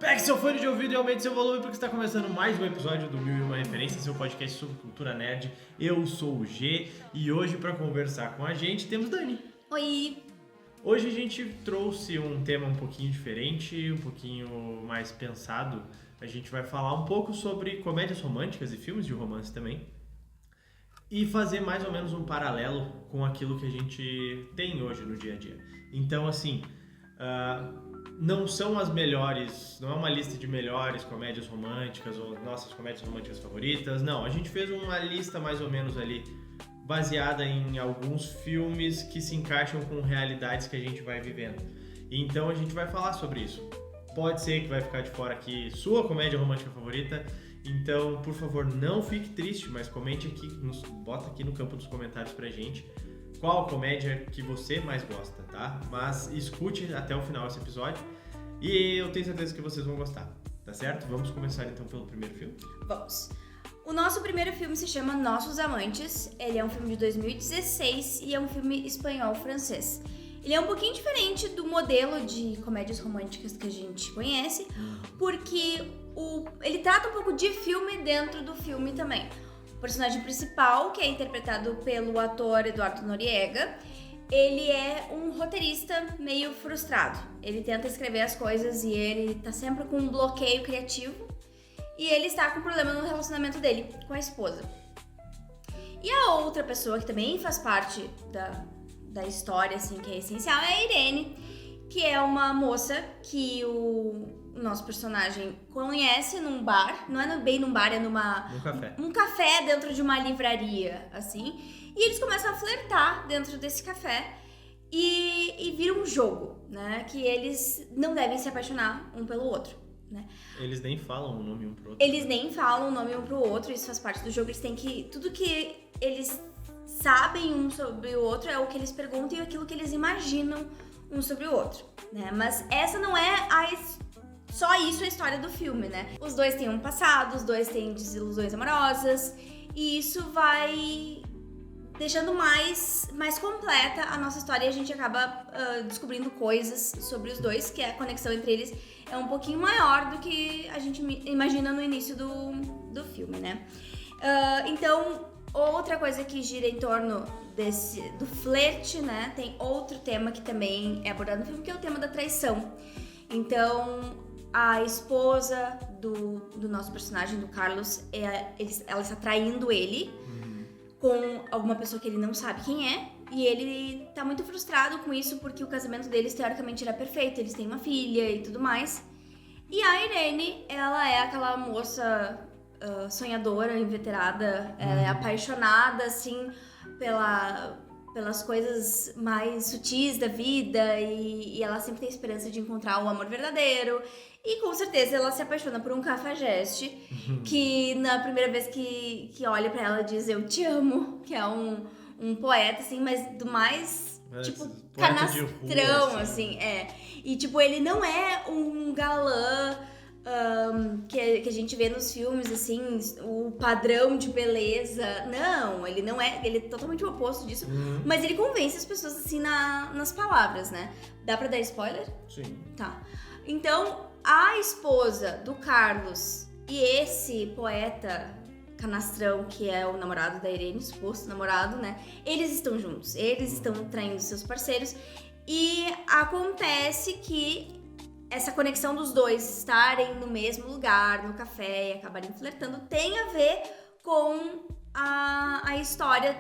Pegue seu fone de ouvido e aumente seu volume porque está começando mais um episódio do Mil e Uma Referência, seu podcast sobre cultura nerd. Eu sou o G e hoje para conversar com a gente temos Dani. Oi! Hoje a gente trouxe um tema um pouquinho diferente, um pouquinho mais pensado. A gente vai falar um pouco sobre comédias românticas e filmes de romance também. E fazer mais ou menos um paralelo com aquilo que a gente tem hoje no dia a dia. Então, assim, não são as melhores, não é uma lista de melhores comédias românticas ou nossas comédias românticas favoritas. Não, a gente fez uma lista mais ou menos ali baseada em alguns filmes que se encaixam com realidades que a gente vai vivendo. Então a gente vai falar sobre isso. Pode ser que vai ficar de fora aqui sua comédia romântica favorita. Então, por favor, não fique triste, mas comente aqui, bota aqui no campo dos comentários pra gente qual comédia que você mais gosta, tá? Mas escute até o final esse episódio e eu tenho certeza que vocês vão gostar, tá certo? Vamos começar então pelo primeiro filme? Vamos! O nosso primeiro filme se chama Nossos Amantes. Ele é um filme de 2016 e é um filme espanhol-francês. Ele é um pouquinho diferente do modelo de comédias românticas que a gente conhece, porque ele trata um pouco de filme dentro do filme também. O personagem principal, que é interpretado pelo ator Eduardo Noriega, ele é um roteirista meio frustrado. Ele tenta escrever as coisas e ele tá sempre com um bloqueio criativo e ele está com um problema no relacionamento dele com a esposa. E a outra pessoa que também faz parte da história, assim, que é essencial, é a Irene, que é uma moça que o nosso personagem conhece num bar, não é bem num bar, é num café. Um café dentro de uma livraria, assim, e eles começam a flertar dentro desse café e vira um jogo, né, que eles não devem se apaixonar um pelo outro, né. Eles nem falam o nome um pro outro. Eles nem falam o nome um pro outro, isso faz parte do jogo, eles têm que, tudo que eles sabem um sobre o outro é o que eles perguntam e aquilo que eles imaginam um sobre o outro, né, mas essa não é só isso é a história do filme, né? Os dois têm um passado, os dois têm desilusões amorosas e isso vai deixando mais completa a nossa história e a gente acaba descobrindo coisas sobre os dois, que a conexão entre eles é um pouquinho maior do que a gente imagina no início do filme, né? Então, outra coisa que gira em torno do flerte, né? Tem outro tema que também é abordado no filme, que é o tema da traição. Então, a esposa do nosso personagem, do Carlos, ela está traindo ele com alguma pessoa que ele não sabe quem é. E ele tá muito frustrado com isso porque o casamento deles, teoricamente, era perfeito. Eles têm uma filha e tudo mais. E a Irene, ela é aquela moça sonhadora, inveterada, ela é apaixonada, assim, pelas coisas mais sutis da vida e ela sempre tem esperança de encontrar o amor verdadeiro. E com certeza ela se apaixona por um cafajeste que na primeira vez que olha pra ela diz eu te amo, que é um poeta, assim, mas do mais, tipo, canastrão, rua, assim, E, tipo, ele não é um galã que a gente vê nos filmes, assim, o padrão de beleza. Não, ele não é, ele é totalmente o oposto disso, mas ele convence as pessoas, assim, nas palavras, né? Dá pra dar spoiler? Sim. Tá. Então, a esposa do Carlos e esse poeta canastrão, que é o namorado da Irene, suposto namorado, né? Eles estão juntos, eles estão traindo seus parceiros e acontece que essa conexão dos dois estarem no mesmo lugar, no café e acabarem flertando, tem a ver com a história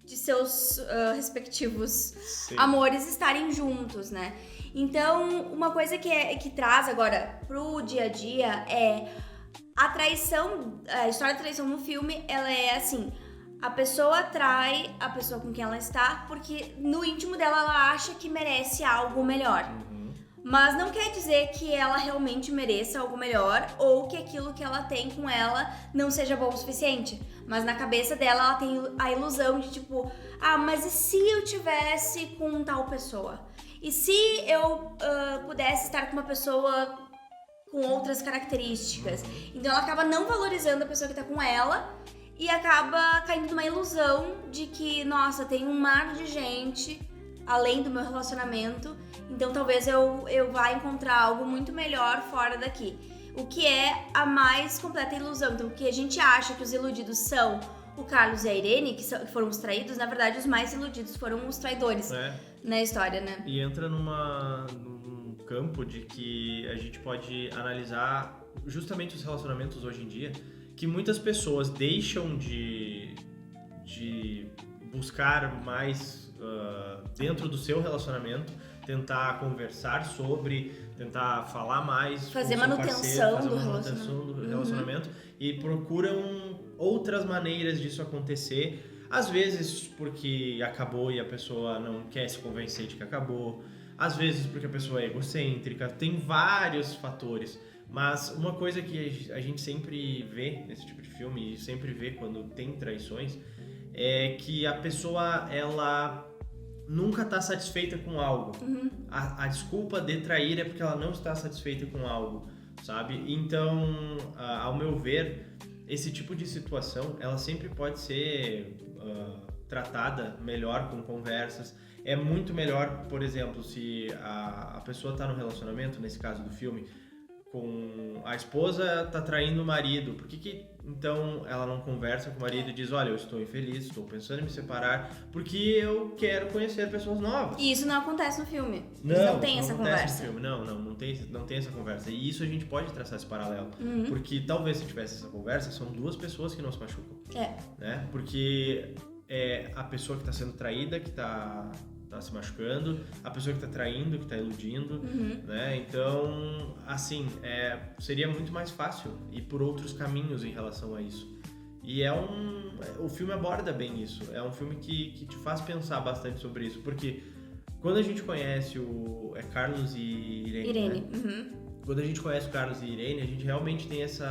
de seus respectivos amores estarem juntos, né? Então, uma coisa que traz agora pro dia a dia é a traição, a história da traição no filme, ela é assim, a pessoa trai a pessoa com quem ela está porque no íntimo dela ela acha que merece algo melhor. Mas não quer dizer que ela realmente mereça algo melhor ou que aquilo que ela tem com ela não seja bom o suficiente. Mas na cabeça dela ela tem a ilusão de tipo, mas e se eu tivesse com tal pessoa? E se eu pudesse estar com uma pessoa com outras características? Então ela acaba não valorizando a pessoa que tá com ela e acaba caindo numa ilusão de que, nossa, tem um mar de gente além do meu relacionamento então talvez eu vá encontrar algo muito melhor fora daqui. O que é a mais completa ilusão. Então, o que a gente acha que os iludidos são o Carlos e a Irene, que foram os traídos, na verdade, os mais iludidos foram os traidores na história, né? E entra num campo de que a gente pode analisar justamente os relacionamentos hoje em dia, que muitas pessoas deixam de buscar mais dentro do seu relacionamento, tentar conversar sobre, tentar falar mais, fazer com o seu manutenção parceiro, do manutenção do relacionamento, e procuram outras maneiras disso acontecer, às vezes porque acabou e a pessoa não quer se convencer de que acabou, às vezes porque a pessoa é egocêntrica, tem vários fatores. Mas uma coisa que a gente sempre vê nesse tipo de filme, e sempre vê quando tem traições, é que a pessoa, ela nunca está satisfeita com algo. A desculpa de trair é porque ela não está satisfeita com algo, sabe? Então, ao meu ver, esse tipo de situação, ela sempre pode ser tratada melhor com conversas. É muito melhor, por exemplo, se a pessoa está no relacionamento, nesse caso do filme, com a esposa tá traindo o marido, por que então ela não conversa com o marido e diz, olha, eu estou infeliz, estou pensando em me separar porque eu quero conhecer pessoas novas? E isso não acontece no filme. Não tem essa conversa. No filme. Não tem essa conversa. E isso a gente pode traçar esse paralelo. Porque talvez se tivesse essa conversa, são duas pessoas que não se machucam. Né? Porque é a pessoa que está sendo traída, que tá se machucando, a pessoa que tá traindo, que tá iludindo, né? Então, assim, seria muito mais fácil ir por outros caminhos em relação a isso. E o filme aborda bem isso. É um filme que te faz pensar bastante sobre isso, porque quando a gente conhece Carlos e Irene. Né? Quando a gente conhece o Carlos e Irene, a gente realmente tem esse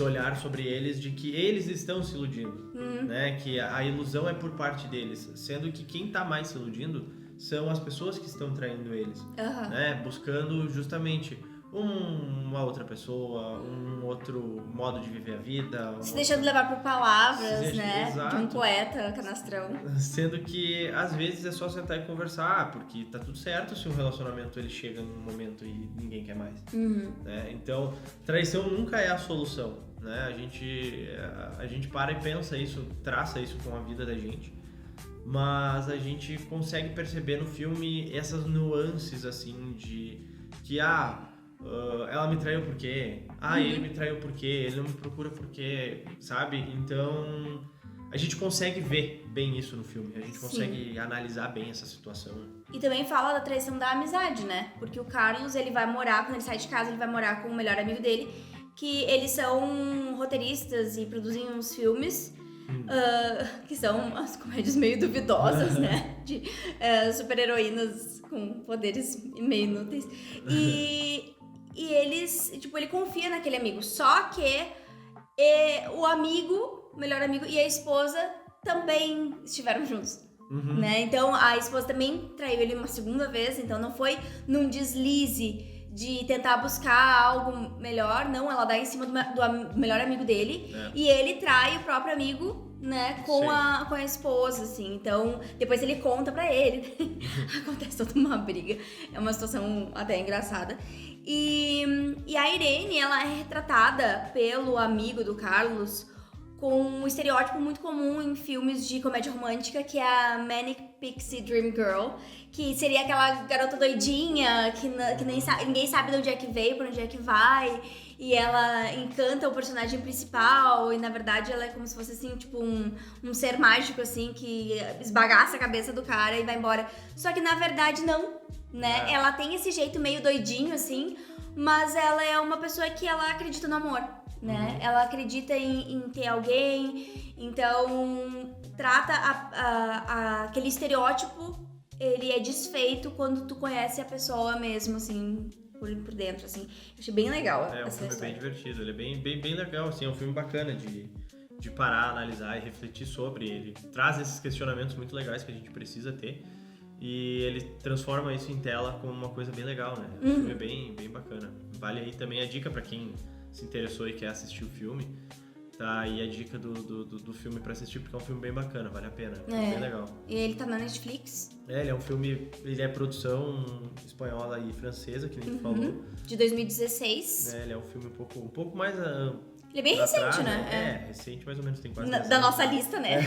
olhar sobre eles de que eles estão se iludindo, né? Que a ilusão é por parte deles, sendo que quem está mais se iludindo são as pessoas que estão traindo eles, né? Buscando justamente uma outra pessoa, um outro modo de viver a vida. Se deixando levar por palavras, né? Exato. De um poeta canastrão. Sendo que, às vezes, é só sentar e conversar, porque tá tudo certo se um relacionamento ele chega num momento e ninguém quer mais. Né? Então, traição nunca é a solução, né? A gente para e pensa isso, traça isso com a vida da gente, mas a gente consegue perceber no filme essas nuances, assim, de que, ela me traiu por quê? Ele me traiu por quê? Ele não me procura por quê? Sabe? Então, a gente consegue ver bem isso no filme. A gente consegue analisar bem essa situação. E também fala da traição da amizade, né? Porque o Carlos, ele vai morar, quando ele sai de casa, ele vai morar com o melhor amigo dele, que eles são roteiristas e produzem uns filmes que são umas comédias meio duvidosas, né? De super-heroínas com poderes meio inúteis. E eles, tipo, ele confia naquele amigo. Só que o melhor amigo e a esposa também estiveram juntos. Né? Então a esposa também traiu ele uma segunda vez, então não foi num deslize de tentar buscar algo melhor, não, ela dá em cima do melhor amigo dele e ele trai o próprio amigo, né, com a esposa, assim. Então, depois ele conta pra ele, acontece toda uma briga, é uma situação até engraçada. E a Irene, ela é retratada pelo amigo do Carlos com um estereótipo muito comum em filmes de comédia romântica, que é a Manic Pixie Dream Girl, que seria aquela garota doidinha, que ninguém sabe de onde é que veio, pra onde é que vai, e ela encanta o personagem principal, e na verdade ela é como se fosse assim, tipo um ser mágico, assim, que esbagaça a cabeça do cara e vai embora. Só que na verdade não, né? Ela tem esse jeito meio doidinho, assim, mas ela é uma pessoa que ela acredita no amor, né? Ela acredita em ter alguém, então trata aquele estereótipo, ele é desfeito quando tu conhece a pessoa mesmo, assim, por dentro, assim. Eu achei bem legal essa história. É um filme bem divertido, ele é bem legal, assim, é um filme bacana de parar, analisar e refletir sobre. Ele traz esses questionamentos muito legais que a gente precisa ter e ele transforma isso em tela como uma coisa bem legal, né? O filme é bem bacana. Vale aí também a dica pra quem se interessou e quer assistir o filme. Tá aí a dica do filme pra assistir, porque é um filme bem bacana, vale a pena. É bem legal. E ele tá na Netflix. Ele é um filme, ele é produção espanhola e francesa, que nem tu falou. De 2016. Ele é um filme um pouco mais... Ele é bem recente, trás, né? Recente, mais ou menos, tem quase... Da nossa lista, né?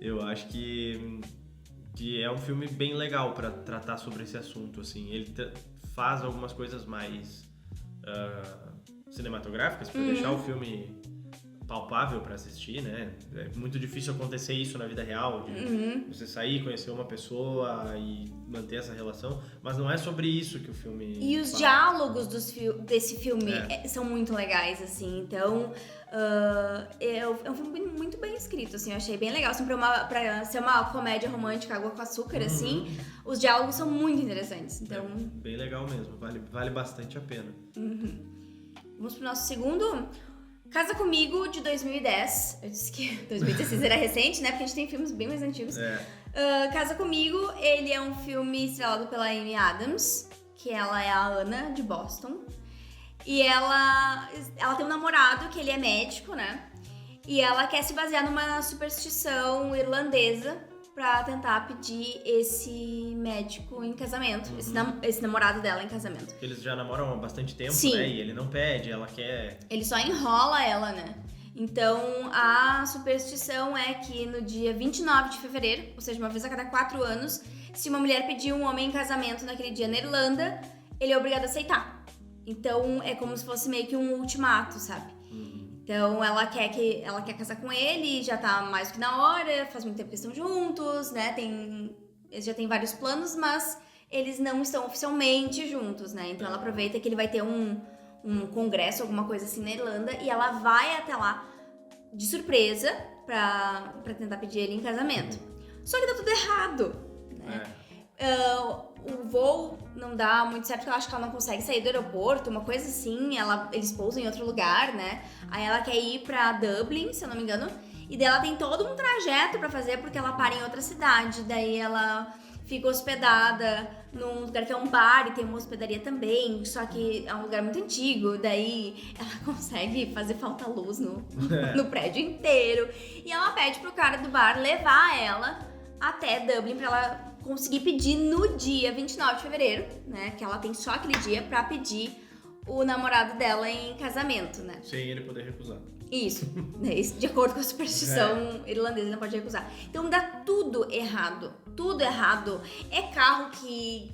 Eu acho que é um filme bem legal pra tratar sobre esse assunto, assim. Ele faz algumas coisas mais cinematográficas pra deixar o filme palpável pra assistir, né? É muito difícil acontecer isso na vida real, de você sair, conhecer uma pessoa e manter essa relação, mas não é sobre isso que o filme E os diálogos desse filme são muito legais, assim, então é um filme muito bem escrito, assim, eu achei bem legal, assim, pra ser uma comédia romântica, água com açúcar, assim, os diálogos são muito interessantes, então... bem legal mesmo, vale bastante a pena. Vamos pro nosso segundo... Casa Comigo, de 2010. Eu disse que 2016 era recente, né? Porque a gente tem filmes bem mais antigos. Casa Comigo, ele é um filme estrelado pela Amy Adams, que ela é a Ana, de Boston. E ela tem um namorado, que ele é médico, né? E ela quer se basear numa superstição irlandesa pra tentar pedir esse médico em casamento, esse namorado dela em casamento. Porque eles já namoram há bastante tempo, Sim. né? E ele não pede, ela quer... Ele só enrola ela, né? Então, a superstição é que no dia 29 de fevereiro, ou seja, uma vez a cada 4 anos, se uma mulher pedir um homem em casamento naquele dia na Irlanda, ele é obrigado a aceitar. Então, é como se fosse meio que um ultimato, sabe? Então, ela quer casar com ele, já tá mais do que na hora, faz muito tempo que estão juntos, né? Eles já têm vários planos, mas eles não estão oficialmente juntos, né? Então, ela aproveita que ele vai ter um congresso, alguma coisa assim na Irlanda, e ela vai até lá de surpresa pra tentar pedir ele em casamento. Só que dá tudo errado, né? O voo não dá muito certo, porque eu acho que ela não consegue sair do aeroporto, uma coisa assim, eles pousam em outro lugar, né? Aí ela quer ir pra Dublin, se eu não me engano, e daí ela tem todo um trajeto pra fazer, porque ela para em outra cidade, daí ela fica hospedada num lugar que é um bar e tem uma hospedaria também, só que é um lugar muito antigo, daí ela consegue fazer falta luz no prédio inteiro, e ela pede pro cara do bar levar ela até Dublin pra ela conseguir pedir no dia 29 de fevereiro, né? Que ela tem só aquele dia pra pedir o namorado dela em casamento, né? Sem ele poder recusar. Isso, né? Isso, de acordo com a superstição irlandesa, ele não pode recusar. Então dá tudo errado. Tudo errado. É carro que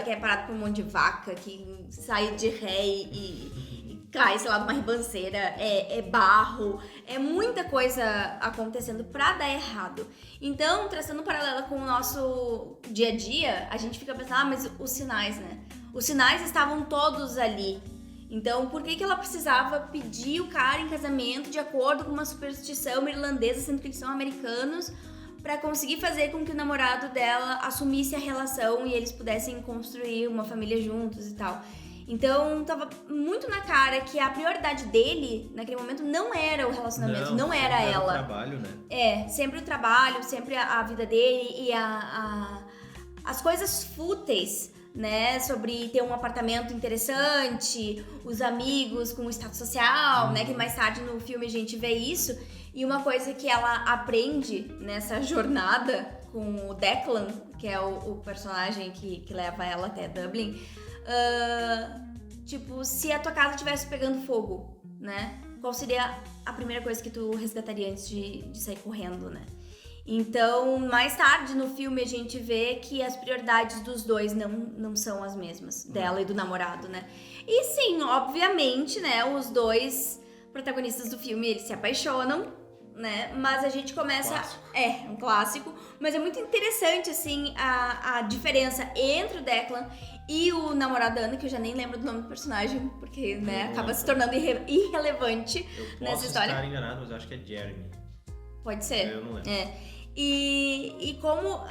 é parado por um monte de vaca, que sai de ré e cai, sei lá, numa ribanceira, é barro, é muita coisa acontecendo pra dar errado. Então, traçando um paralelo com o nosso dia a dia, a gente fica pensando, mas os sinais, né? Os sinais estavam todos ali. Então, por que ela precisava pedir o cara em casamento de acordo com uma superstição irlandesa, sendo que eles são americanos, pra conseguir fazer com que o namorado dela assumisse a relação e eles pudessem construir uma família juntos e tal. Então, tava muito na cara que a prioridade dele, naquele momento, não era o relacionamento, não era ela. Era o trabalho, né? Sempre o trabalho, sempre a vida dele e as coisas fúteis, né? Sobre ter um apartamento interessante, os amigos com o status social, né? Que mais tarde no filme a gente vê isso. E uma coisa que ela aprende nessa jornada com o Declan, que é o personagem que leva ela até Dublin... tipo, se a tua casa estivesse pegando fogo, né? Qual seria a primeira coisa que tu resgataria antes de sair correndo, né? Então, mais tarde no filme a gente vê que as prioridades dos dois não são as mesmas, dela e do namorado, né? E sim, obviamente, né? Os dois protagonistas do filme, eles se apaixonam, né? Mas a gente começa... um clássico. Mas é muito interessante, assim, a diferença entre o Declan e o namorado da Ana, que eu já nem lembro do nome do personagem, porque, né, acaba se tornando irrelevante nessa história. Eu posso estar enganado, mas eu acho que é Jeremy. Pode ser. Eu não lembro. E como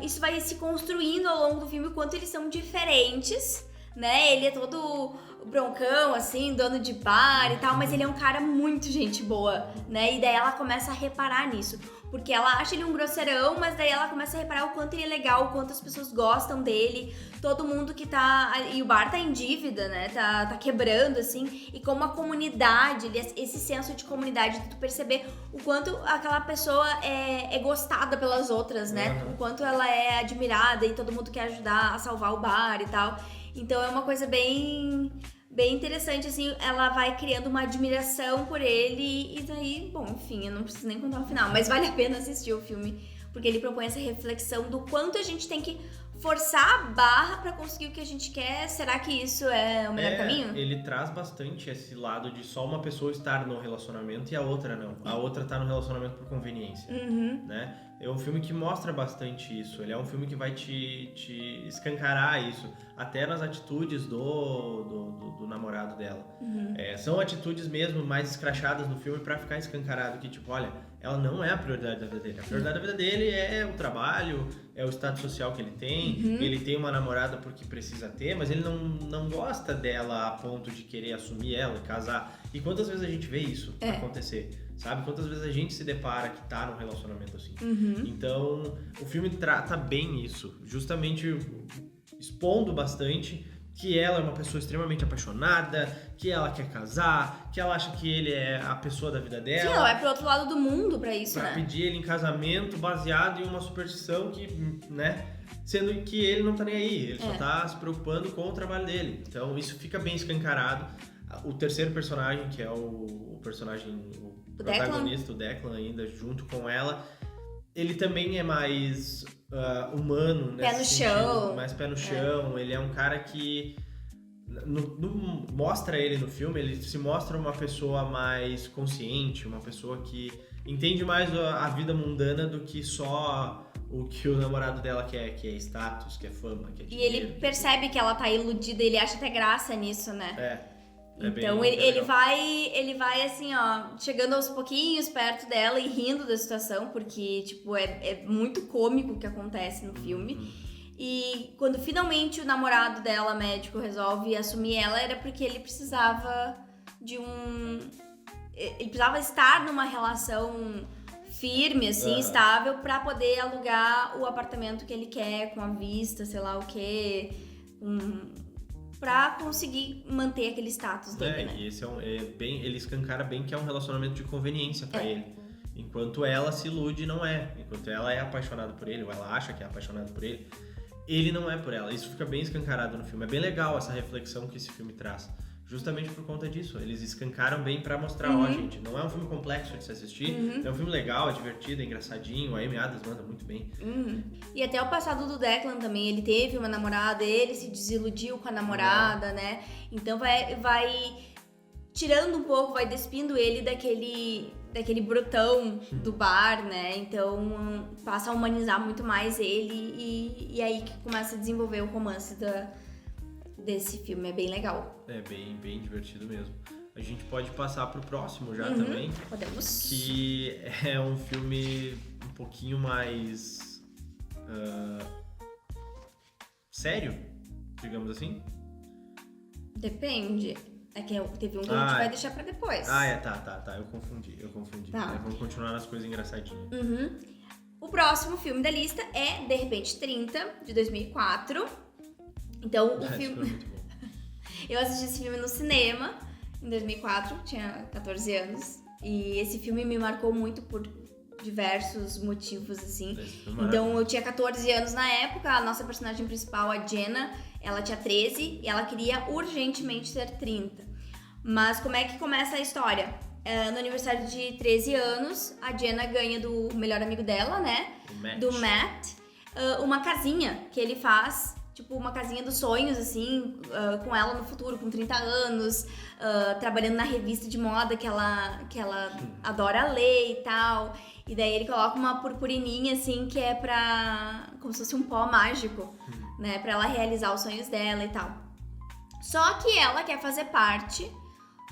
isso vai se construindo ao longo do filme, o quanto eles são diferentes, né? Ele é todo broncão, assim, dono de bar e tal, mas ele é um cara muito gente boa, né? E daí ela começa a reparar nisso. Porque ela acha ele um grosseirão, mas daí ela começa a reparar o quanto ele é legal, o quanto as pessoas gostam dele, todo mundo que tá... E o bar tá em dívida, né? Tá quebrando, assim. E como a comunidade, esse senso de comunidade, de tu perceber o quanto aquela pessoa é gostada pelas outras, né? O quanto ela é admirada e todo mundo quer ajudar a salvar o bar e tal. Então é uma coisa bem interessante, assim, ela vai criando uma admiração por ele e daí, bom, enfim, eu não preciso nem contar o final, mas vale a pena assistir o filme, porque ele propõe essa reflexão do quanto a gente tem que forçar a barra pra conseguir o que a gente quer. Será que isso é o melhor caminho? Ele traz bastante esse lado de só uma pessoa estar no relacionamento e a outra não. A outra tá no relacionamento por conveniência, né? É um filme que mostra bastante isso. Ele é um filme que vai te escancarar isso. Até nas atitudes do namorado dela. São atitudes mesmo mais escrachadas no filme pra ficar escancarado. Que tipo, olha, ela não é a prioridade da vida dele. A prioridade da vida dele é o trabalho, é o status social que ele tem. Ele tem uma namorada porque precisa ter, mas ele não gosta dela a ponto de querer assumir ela e casar. E quantas vezes a gente vê isso acontecer? Sabe? Quantas vezes a gente se depara que tá num relacionamento assim. Então, o filme trata bem isso. Justamente expondo bastante que ela é uma pessoa extremamente apaixonada, que ela quer casar, que ela acha que ele é a pessoa da vida dela. Sim, ela vai pro outro lado do mundo pra isso, pra né? pedir ele em casamento baseado em uma superstição que, né? Sendo que ele não tá nem aí, ele só tá se preocupando com o trabalho dele. Então, isso fica bem escancarado. O terceiro personagem, que é o personagem... O protagonista, o Declan, ainda junto com ela, ele também é mais humano, pé no chão. Mais pé no chão. Ele é um cara que mostra ele no filme, ele se mostra uma pessoa mais consciente, uma pessoa que entende mais a vida mundana do que só o que o namorado dela quer, que é status, que é fama, que é dinheiro. E ele percebe que ela tá iludida, ele acha até graça nisso, né? Então ele vai assim, ó, chegando aos pouquinhos perto dela e rindo da situação, porque, tipo, é muito cômico o que acontece no filme. E quando finalmente o namorado dela, médico, resolve assumir ela, era porque ele precisava ele precisava estar numa relação firme, assim, estável, pra poder alugar o apartamento que ele quer, com a vista, sei lá o quê, pra conseguir manter aquele status dele, né? E esse ele escancara bem que é um relacionamento de conveniência pra ele. Enquanto ela se ilude, não é. Enquanto ela é apaixonada por ele, ou ela acha que é apaixonada por ele, ele não é por ela. Isso fica bem escancarado no filme. É bem legal essa reflexão que esse filme traz. Justamente por conta disso. Eles escancaram bem pra mostrar, ó, gente, não é um filme complexo de se assistir, é um filme legal, é divertido, é engraçadinho, a Amy Adams manda muito bem. E até o passado do Declan também, ele teve uma namorada, ele se desiludiu com a namorada, né? Então vai tirando um pouco, vai despindo ele daquele brutão do bar, né? Então passa a humanizar muito mais ele e aí que começa a desenvolver o romance desse filme. É bem legal. É bem divertido mesmo. A gente pode passar pro próximo já também. Podemos. Que é um filme um pouquinho mais sério, digamos assim. Depende. É que teve um que a gente vai deixar pra depois. Tá. Eu confundi. Tá. Vamos continuar nas coisas engraçadinhas. O próximo filme da lista é De Repente 30, de 2004. Então, o filme... Foi muito bom. Eu assisti esse filme no cinema em 2004, tinha 14 anos. E esse filme me marcou muito por diversos motivos, assim. Então, eu tinha 14 anos na época, a nossa personagem principal, a Jenna, ela tinha 13 e ela queria urgentemente ter 30. Mas como é que começa a história? No aniversário de 13 anos, a Jenna ganha do melhor amigo dela, né? Do Matt, uma casinha que ele faz, tipo uma casinha dos sonhos, assim, com ela no futuro, com 30 anos, trabalhando na revista de moda que ela adora ler e tal. E daí ele coloca uma purpurininha, assim, que é como se fosse um pó mágico, né? Pra ela realizar os sonhos dela e tal. Só que ela quer fazer parte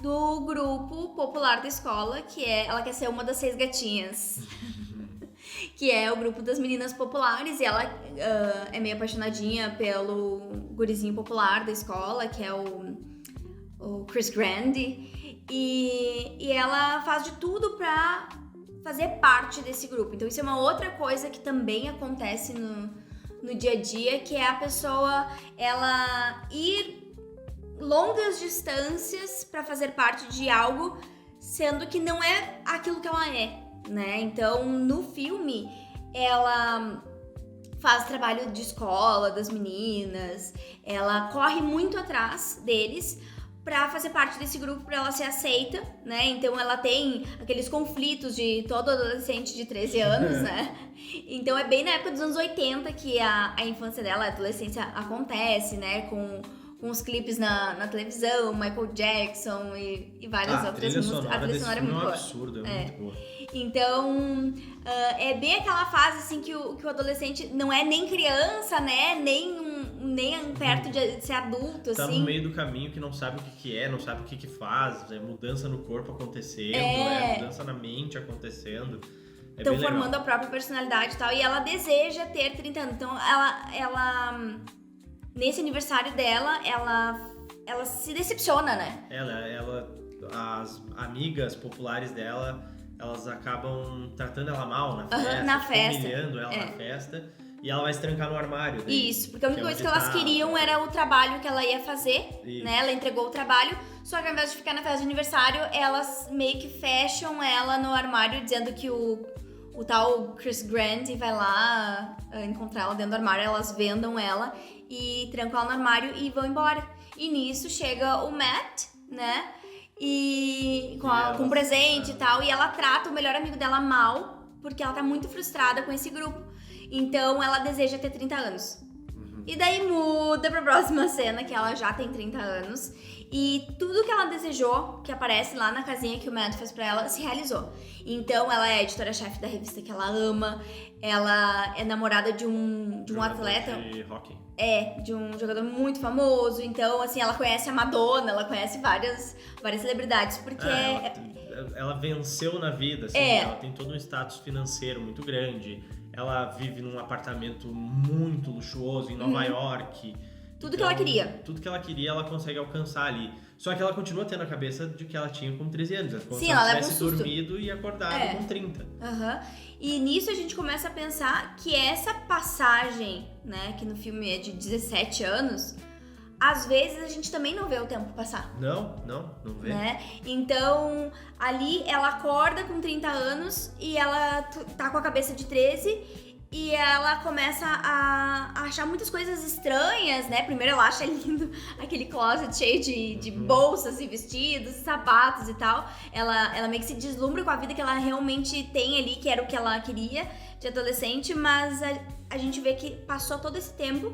do grupo popular da escola, ela quer ser uma das 6 gatinhas. Que é o grupo das meninas populares, e ela é meio apaixonadinha pelo gurizinho popular da escola, que é o Chris Grande, e ela faz de tudo pra fazer parte desse grupo. Então isso é uma outra coisa que também acontece no dia a dia, que é a pessoa, ela ir longas distâncias para fazer parte de algo, sendo que não é aquilo que ela é, né? Então, no filme, ela faz trabalho de escola das meninas, ela corre muito atrás deles pra fazer parte desse grupo, pra ela ser aceita, né? Então ela tem aqueles conflitos de todo adolescente de 13 anos, né? Então é bem na época dos anos 80 que a infância dela, a adolescência acontece, né? Com os clipes na televisão, Michael Jackson e várias outras músicas. A trilha sonora é muito boa. Absurdo, é muito boa. Então, é bem aquela fase assim que o adolescente não é nem criança, né? Nem perto de ser adulto, tá assim. No meio do caminho, que não sabe o que é, não sabe o que faz, é mudança no corpo acontecendo, mudança na mente acontecendo. Estão formando a própria personalidade e tal, e ela deseja ter 30 anos. Então, ela nesse aniversário dela, ela se decepciona, né? As amigas populares dela, elas acabam tratando ela mal na festa, humilhando ela na festa, e ela vai se trancar no armário. Daí, isso, porque a única coisa que elas queriam era o trabalho que ela ia fazer, né? Ela entregou o trabalho, só que ao invés de ficar na festa de aniversário, elas meio que fecham ela no armário, dizendo que o tal Chris Grant vai lá encontrar ela dentro do armário, elas vendam ela e trancam ela no armário e vão embora. E nisso chega o Matt, né? E com um presente e tal, e ela trata o melhor amigo dela mal, porque ela tá muito frustrada com esse grupo. Então ela deseja ter 30 anos. E daí muda pra próxima cena, que ela já tem 30 anos. E tudo que ela desejou, que aparece lá na casinha que o Matt fez pra ela, se realizou. Então ela é editora-chefe da revista que ela ama. Ela é namorada de um atleta. De hockey. De um jogador muito famoso. Então, assim, ela conhece a Madonna, ela conhece várias celebridades. Porque ela venceu na vida, assim, ela tem todo um status financeiro muito grande. Ela vive num apartamento muito luxuoso em Nova York. Tudo que ela queria. Tudo que ela queria, ela consegue alcançar ali. Só que ela continua tendo a cabeça de que ela tinha com 13 anos. Como se ela tivesse dormido e acordado com 30. E nisso a gente começa a pensar que essa passagem, né, que no filme é de 17 anos, às vezes a gente também não vê o tempo passar. Não vê. Né? Então, ali ela acorda com 30 anos e ela tá com a cabeça de 13 e ela começa a achar muitas coisas estranhas, né? Primeiro ela acha lindo aquele closet cheio de bolsas e vestidos, sapatos e tal. Ela meio que se deslumbra com a vida que ela realmente tem ali, que era o que ela queria de adolescente, mas a gente vê que passou todo esse tempo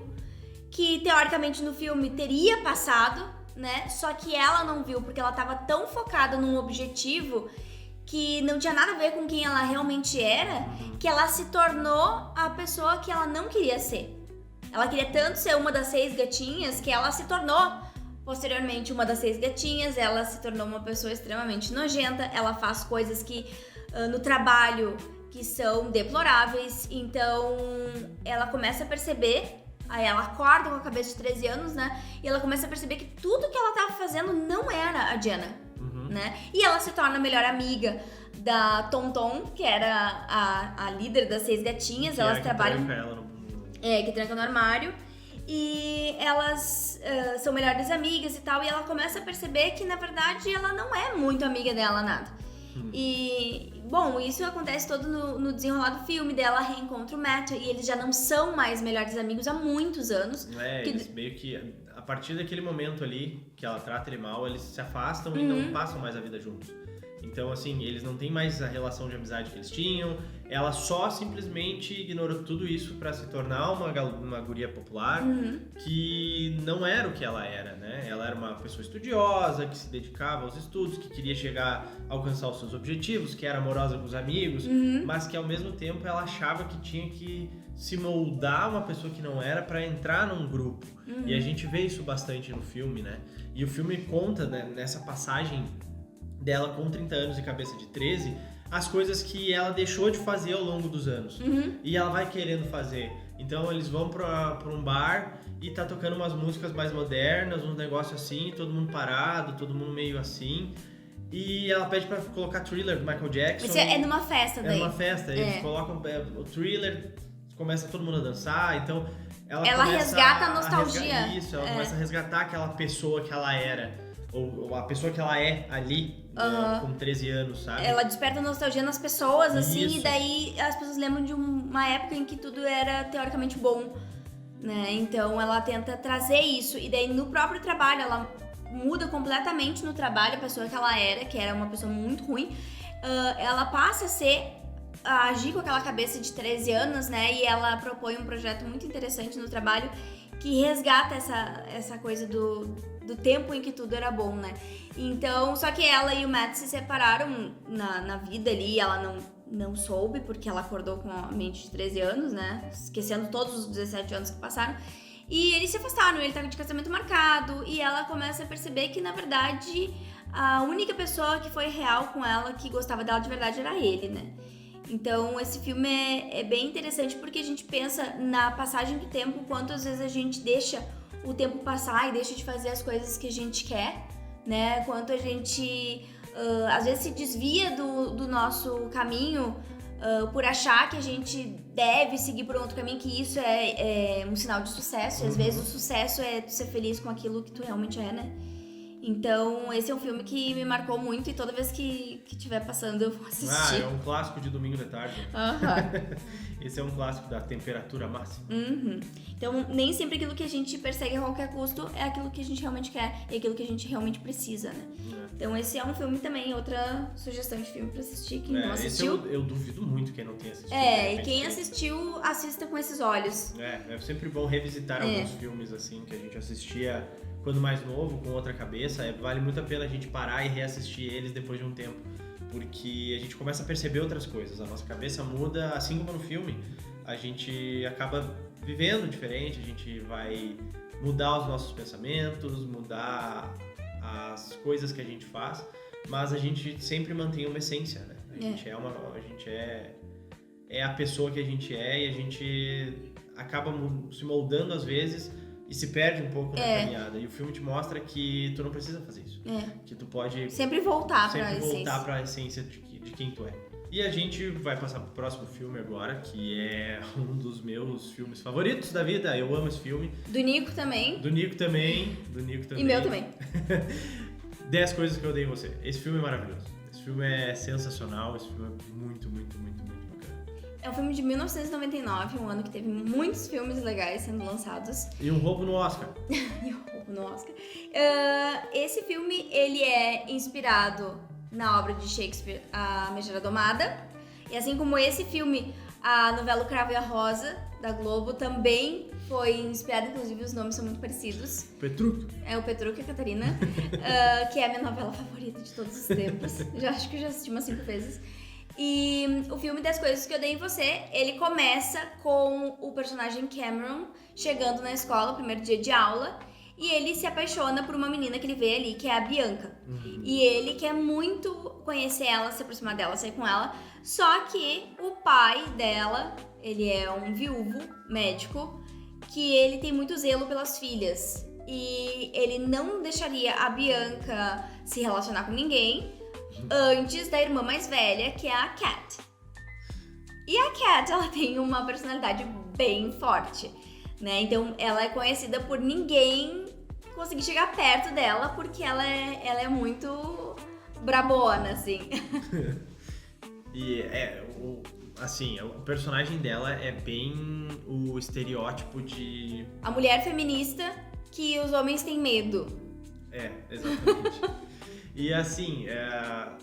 que teoricamente no filme teria passado, né? Só que ela não viu, porque ela tava tão focada num objetivo que não tinha nada a ver com quem ela realmente era, que ela se tornou a pessoa que ela não queria ser. Ela queria tanto ser uma das 6 gatinhas que ela se tornou posteriormente uma das 6 gatinhas, ela se tornou uma pessoa extremamente nojenta, ela faz coisas que no trabalho que são deploráveis, então ela começa a perceber. Aí ela acorda com a cabeça de 13 anos, né? E ela começa a perceber que tudo que ela tava fazendo não era a Jenna, né? E ela se torna a melhor amiga da Tonton, que era a líder das 6 gatinhas. Elas trabalham... que tranca no armário. E elas são melhores amigas e tal. E ela começa a perceber que, na verdade, ela não é muito amiga dela, nada. E, bom, isso acontece todo no desenrolar do filme dela, reencontra o Matt, e eles já não são mais melhores amigos há muitos anos. Eles meio que, a partir daquele momento ali, que ela trata ele mal, eles se afastam e não passam mais a vida juntos. Então, assim, eles não têm mais a relação de amizade que eles tinham. Ela só simplesmente ignorou tudo isso pra se tornar uma guria popular que não era o que ela era, né? Ela era uma pessoa estudiosa, que se dedicava aos estudos, que queria chegar a alcançar os seus objetivos, que era amorosa com os amigos, mas que ao mesmo tempo ela achava que tinha que se moldar uma pessoa que não era pra entrar num grupo. E a gente vê isso bastante no filme, né? E o filme conta, né, nessa passagem dela com 30 anos e cabeça de 13, as coisas que ela deixou de fazer ao longo dos anos. E ela vai querendo fazer. Então eles vão pra um bar e tá tocando umas músicas mais modernas, uns negócios assim, todo mundo parado, todo mundo meio assim. E ela pede pra colocar Thriller do Michael Jackson. Isso é numa festa daí. É numa festa, eles colocam o Thriller, começa todo mundo a dançar, então ela resgata a nostalgia. Isso, ela começa a resgatar aquela pessoa que ela era, ou a pessoa que ela é ali, com 13 anos, sabe? Ela desperta nostalgia nas pessoas, assim, Isso. e daí as pessoas lembram de uma época em que tudo era teoricamente bom, né? Então ela tenta trazer isso, e daí no próprio trabalho ela muda completamente no trabalho a pessoa que ela era, que era uma pessoa muito ruim. Ela passa a agir com aquela cabeça de 13 anos, né? E ela propõe um projeto muito interessante no trabalho que resgata essa coisa do tempo em que tudo era bom, né? Então, só que ela e o Matt se separaram na vida ali, ela não soube, porque ela acordou com a mente de 13 anos, né? Esquecendo todos os 17 anos que passaram. E eles se afastaram, ele tava de casamento marcado, e ela começa a perceber que, na verdade, a única pessoa que foi real com ela, que gostava dela de verdade, era ele, né? Então, esse filme é bem interessante porque a gente pensa na passagem do tempo, quantas vezes a gente deixa o tempo passar e deixa de fazer as coisas que a gente quer, né? Quanto a gente, às vezes, se desvia do nosso caminho por achar que a gente deve seguir por um outro caminho, que isso é um sinal de sucesso. E às vezes o sucesso é tu ser feliz com aquilo que tu realmente é, né? Então, esse é um filme que me marcou muito e toda vez que estiver passando eu vou assistir. É um clássico de domingo de tarde. Esse é um clássico da temperatura máxima. Então, nem sempre aquilo que a gente persegue a qualquer custo é aquilo que a gente realmente quer e aquilo que a gente realmente precisa, né? Então, esse é um filme também, outra sugestão de filme pra assistir. Quem não assistiu... Esse eu duvido muito quem não tenha assistido. E quem assistiu, assista com esses olhos. É sempre bom revisitar alguns filmes, assim, que a gente assistia quando mais novo, com outra cabeça. Vale muito a pena a gente parar e reassistir eles depois de um tempo, porque a gente começa a perceber outras coisas, a nossa cabeça muda, assim como no filme, a gente acaba vivendo diferente, a gente vai mudar os nossos pensamentos, mudar as coisas que a gente faz, mas a gente sempre mantém uma essência, né? A gente é a pessoa que a gente é, e a gente acaba se moldando às vezes e se perde um pouco na caminhada. E o filme te mostra que tu não precisa fazer isso. Que tu pode sempre voltar pra essência de quem tu é. E a gente vai passar pro próximo filme agora, que é um dos meus filmes favoritos da vida. Eu amo esse filme. Do Nico também. E meu também. 10 Coisas que eu odeio em você. Esse filme é maravilhoso. Esse filme é sensacional. Esse filme é muito, muito, muito, muito bacana. É um filme de 1999, um ano que teve muitos filmes legais sendo lançados. E um roubo no Oscar. Esse filme, ele é inspirado na obra de Shakespeare, A Megera Domada. E assim como esse filme, a novela O Cravo e a Rosa, da Globo, também foi inspirada, inclusive os nomes são muito parecidos. Petrúquio. É o Petrúquio e a Catarina, que é a minha novela favorita de todos os tempos. Acho que eu já assisti umas 5 vezes. E o filme 10 Coisas que eu odeio em você, ele começa com o personagem Cameron chegando na escola, no primeiro dia de aula, e ele se apaixona por uma menina que ele vê ali, que é a Bianca. E ele quer muito conhecer ela, se aproximar dela, sair com ela, só que o pai dela, ele é um viúvo médico, que ele tem muito zelo pelas filhas. E ele não deixaria a Bianca se relacionar com ninguém antes da irmã mais velha, que é a Cat. E a Cat, ela tem uma personalidade bem forte, né? Então, ela é conhecida por ninguém conseguir chegar perto dela, porque ela é muito brabona, assim. E o personagem dela é bem o estereótipo de... a mulher feminista que os homens têm medo. Exatamente. E assim,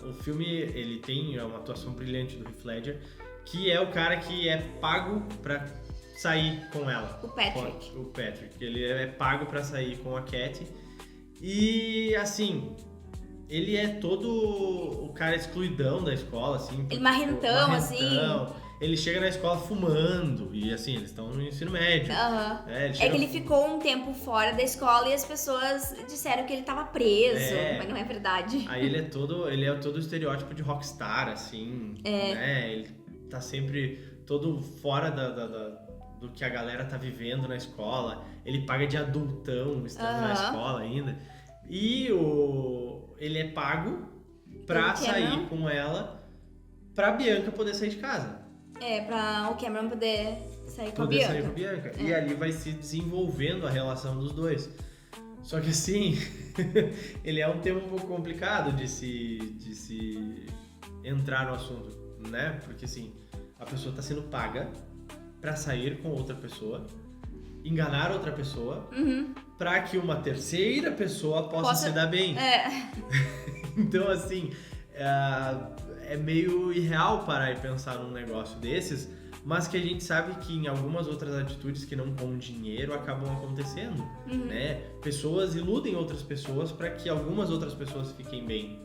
o filme, ele tem uma atuação brilhante do Heath Ledger, que é o cara que é pago pra sair com ela. O Patrick. O Patrick. Ele é pago pra sair com a Cat. E assim, ele é todo o cara excluidão da escola, assim. Ele marrentão, assim. Ele chega na escola fumando, e assim, eles estão no ensino médio. Que ele ficou um tempo fora da escola e as pessoas disseram que ele tava preso, mas não é verdade. Aí ele é todo o estereótipo de rockstar, assim, né? Ele tá sempre todo fora do que a galera tá vivendo na escola. Ele paga de adultão estando na escola ainda. E ele é pago pra sair com ela, pra Bianca poder sair de casa. Pra o Cameron poder sair com a Poder Bianca. sair com a Bianca. E ali vai se desenvolvendo a relação dos dois. Só que assim, ele é um tema um pouco complicado de se entrar no assunto, né? Porque assim, a pessoa tá sendo paga pra sair com outra pessoa, enganar outra pessoa, pra que uma terceira pessoa possa se dar bem. Então assim, é meio irreal parar e pensar num negócio desses, mas que a gente sabe que em algumas outras atitudes que não com dinheiro acabam acontecendo, né? Pessoas iludem outras pessoas para que algumas outras pessoas fiquem bem,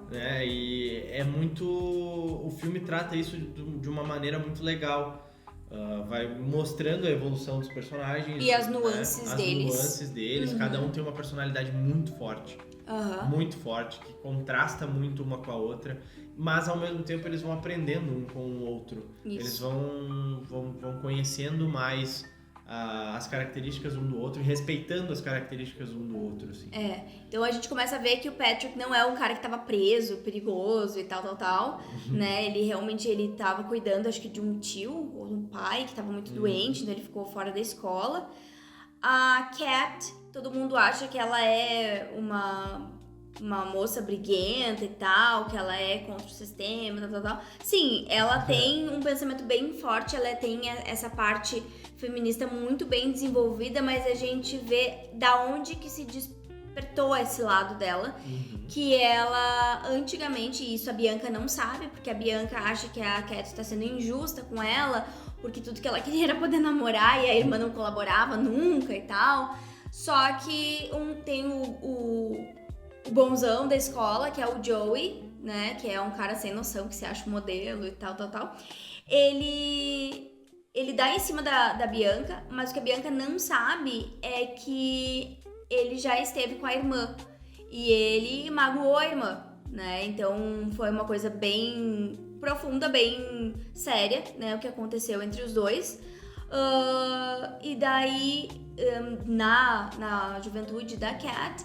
né? E é muito... O filme trata isso de uma maneira muito legal. Vai mostrando a evolução dos personagens. E as nuances deles. As nuances deles. Cada um tem uma personalidade muito forte. Muito forte, que contrasta muito uma com a outra, mas ao mesmo tempo eles vão aprendendo um com o outro. Isso. Eles vão conhecendo mais as características um do outro e respeitando as características um do outro, assim. Então a gente começa a ver que o Patrick não é um cara que tava preso, perigoso e tal, né? Ele realmente tava cuidando, acho que de um tio ou de um pai que tava muito doente, então ele ficou fora da escola. A Cat, todo mundo acha que ela é uma moça briguenta e tal, que ela é contra o sistema, tal. Sim, ela tem um pensamento bem forte, ela tem essa parte feminista muito bem desenvolvida, mas a gente vê da onde que se despertou esse lado dela, que ela, antigamente, isso a Bianca não sabe, porque a Bianca acha que a Cat está sendo injusta com ela, porque tudo que ela queria era poder namorar e a irmã não colaborava nunca e tal. Só que tem o bonzão da escola, que é o Joey, né? Que é um cara sem noção, que se acha modelo e tal. Ele dá em cima da Bianca, mas o que a Bianca não sabe é que ele já esteve com a irmã. E ele magoou a irmã, né? Então foi uma coisa bem profunda, bem séria, né? O que aconteceu entre os dois. E daí, na juventude da Cat,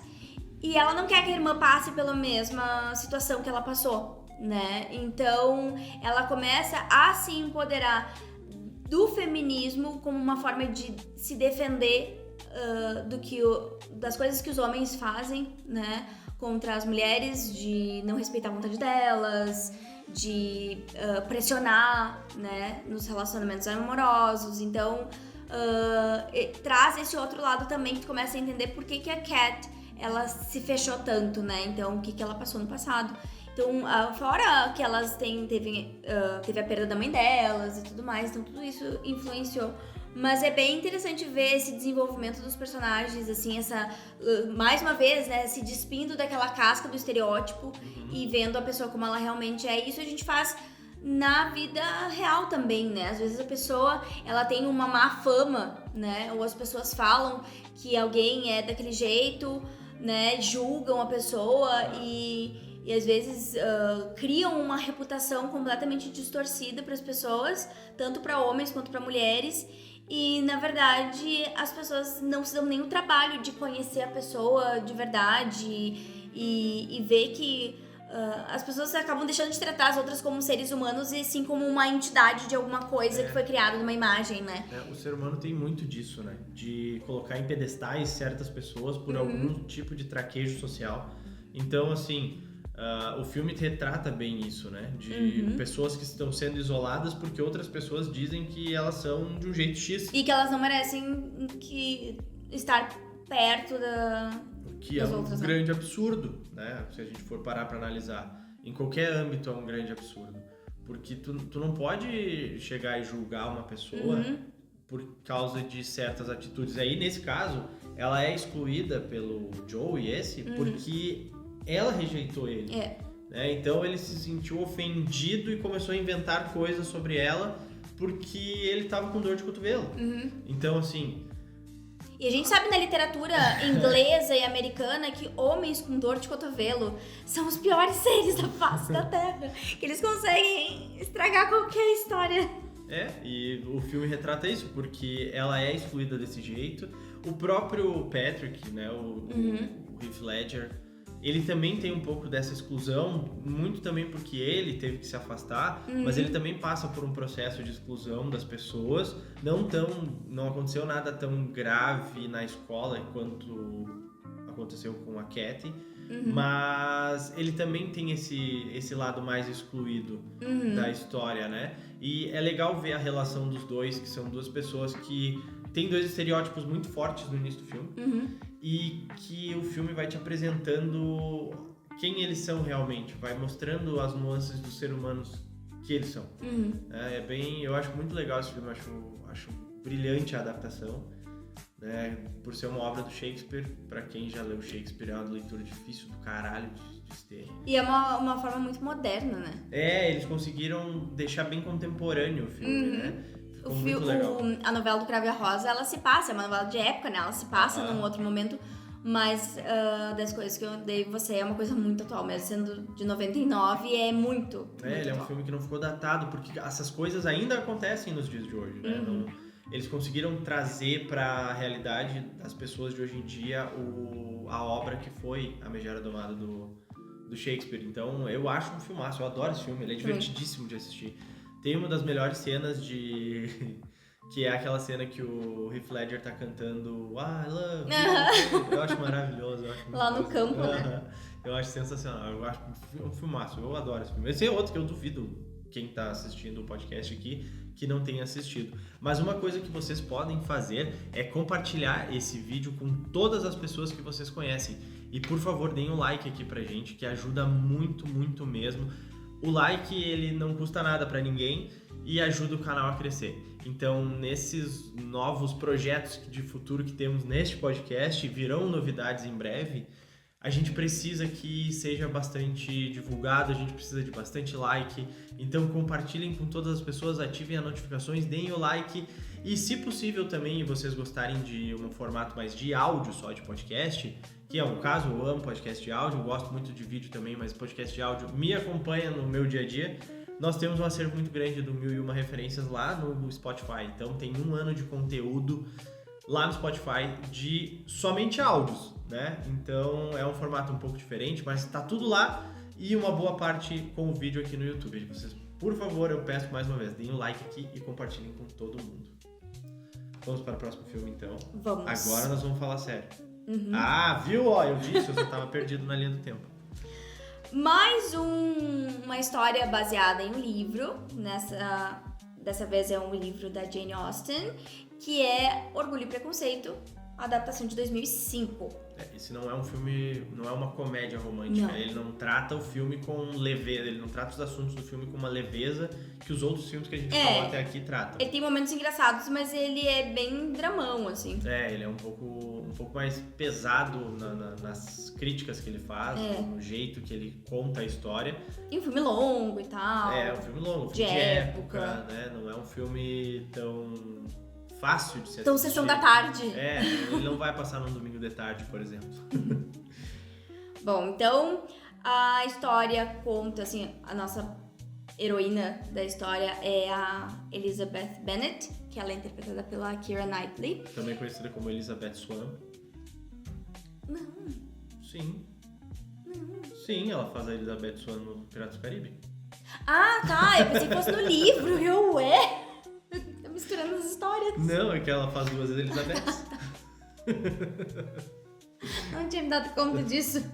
e ela não quer que a irmã passe pela mesma situação que ela passou, né? Então, ela começa a se empoderar do feminismo como uma forma de se defender das coisas que os homens fazem, né? Contra as mulheres, de não respeitar a vontade delas, de pressionar, né, nos relacionamentos amorosos. Então traz esse outro lado também, que tu começa a entender por que a Cat ela se fechou tanto, né? Então o que ela passou no passado. Então fora que elas teve a perda da mãe delas e tudo mais, então tudo isso influenciou. Mas é bem interessante ver esse desenvolvimento dos personagens, assim, mais uma vez, né, se despindo daquela casca do estereótipo e vendo a pessoa como ela realmente é. Isso a gente faz na vida real também, né? Às vezes a pessoa, ela tem uma má fama, né? Ou as pessoas falam que alguém é daquele jeito, né? Julgam a pessoa e às vezes criam uma reputação completamente distorcida para as pessoas, tanto para homens quanto para mulheres. E, na verdade, as pessoas não se dão nem o trabalho de conhecer a pessoa de verdade e ver que as pessoas acabam deixando de tratar as outras como seres humanos e sim como uma entidade de alguma coisa que foi criada numa imagem, né? O ser humano tem muito disso, né? De colocar em pedestais certas pessoas por algum tipo de traquejo social. Então, assim... o filme retrata bem isso, né? De pessoas que estão sendo isoladas porque outras pessoas dizem que elas são de um jeito X. E que elas não merecem estar perto que das é um outras, grande absurdo, né? Se a gente for parar para analisar. Em qualquer âmbito é um grande absurdo. Porque tu não pode chegar e julgar uma pessoa por causa de certas atitudes. Aí, nesse caso, ela é excluída pelo Joey, porque... ela rejeitou ele. Né? Então ele se sentiu ofendido e começou a inventar coisas sobre ela porque ele tava com dor de cotovelo. Então, assim... E a gente sabe na literatura inglesa e americana que homens com dor de cotovelo são os piores seres da face da Terra. Que eles conseguem estragar qualquer história. E o filme retrata isso, porque ela é excluída desse jeito. O próprio Patrick, né, o Heath Ledger, ele também tem um pouco dessa exclusão, muito também porque ele teve que se afastar, mas ele também passa por um processo de exclusão das pessoas. Não aconteceu nada tão grave na escola quanto aconteceu com a Katy, mas ele também tem esse lado mais excluído da história, né? E é legal ver a relação dos dois, que são duas pessoas que têm dois estereótipos muito fortes no início do filme. E que o filme vai te apresentando quem eles são realmente, vai mostrando as nuances dos seres humanos que eles são. Eu acho muito legal esse filme, acho brilhante a adaptação, né? Por ser uma obra do Shakespeare. Pra quem já leu Shakespeare, é uma leitura difícil do caralho de se ter. E é uma forma muito moderna, né? Eles conseguiram deixar bem contemporâneo o filme, né? Muito legal. A novela do Cravo e a Rosa, ela se passa, é uma novela de época, né? Ela se passa num outro momento, mas das coisas que eu dei você é uma coisa muito atual, mesmo sendo de 99, é muito Ele é um atual. filme que não ficou datado, porque essas coisas ainda acontecem nos dias de hoje, né? Eles conseguiram trazer pra realidade das pessoas de hoje em dia a obra que foi A Megera Domada do Shakespeare. Então, eu acho um filmaço, eu adoro esse filme, ele é divertidíssimo de assistir. Tem uma das melhores cenas que é aquela cena que o Heath Ledger tá cantando I love you. Eu acho maravilhoso. Eu acho Lá no campo, né? Eu acho sensacional. Eu acho um filmaço. Eu adoro esse filme. Esse é outro que eu duvido quem tá assistindo o podcast aqui que não tenha assistido. Mas uma coisa que vocês podem fazer é compartilhar esse vídeo com todas as pessoas que vocês conhecem. E por favor, deem um like aqui pra gente, que ajuda muito, muito mesmo. O like, ele não custa nada pra ninguém e ajuda o canal a crescer. Então, nesses novos projetos de futuro que temos neste podcast, virão novidades em breve, a gente precisa que seja bastante divulgado, a gente precisa de bastante like. Então, compartilhem com todas as pessoas, ativem as notificações, deem o like. E, se possível também, vocês gostarem de um formato mais de áudio só de podcast, que é um caso, eu amo podcast de áudio, eu gosto muito de vídeo também, mas podcast de áudio me acompanha no meu dia a dia. Nós temos um acervo muito grande do 1001 Referências lá no Spotify, então tem 1 ano de conteúdo lá no Spotify de somente áudios, né? Então é um formato um pouco diferente, mas tá tudo lá e uma boa parte com o vídeo aqui no YouTube. Vocês, por favor, eu peço mais uma vez, deem um like aqui e compartilhem com todo mundo. Vamos para o próximo filme, então. Vamos. Agora nós vamos falar sério. Ah, viu? Ó, eu disse, eu só tava perdido na linha do tempo. Mais uma história baseada em um livro. Dessa vez é um livro da Jane Austen, que é Orgulho e Preconceito, adaptação de 2005. Esse não é um filme, não é uma comédia romântica. Não. Ele não trata o filme com leveza, ele não trata os assuntos do filme com uma leveza que os outros filmes que a gente falou até aqui tratam. Ele tem momentos engraçados, mas ele é bem dramão, assim. Ele é um pouco mais pesado nas críticas que ele faz, no jeito que ele conta a história. E um filme longo e tal. É um filme longo, um filme de época, né? Não é um filme tão fácil de ser Então, assistir. sessão da tarde. Ele não vai passar num domingo de tarde, por exemplo. Bom, então a história conta, assim, a nossa heroína da história é a Elizabeth Bennet, que ela é interpretada pela Keira Knightley. Também conhecida como Elizabeth Swann. Não. Sim. Sim, ela faz a Elizabeth Swann no Piratas do Caribe. Ah, tá, eu pensei que fosse no livro. Tô misturando as histórias. Não, é que ela faz 2 Elizabeths. Não tinha me dado conta disso.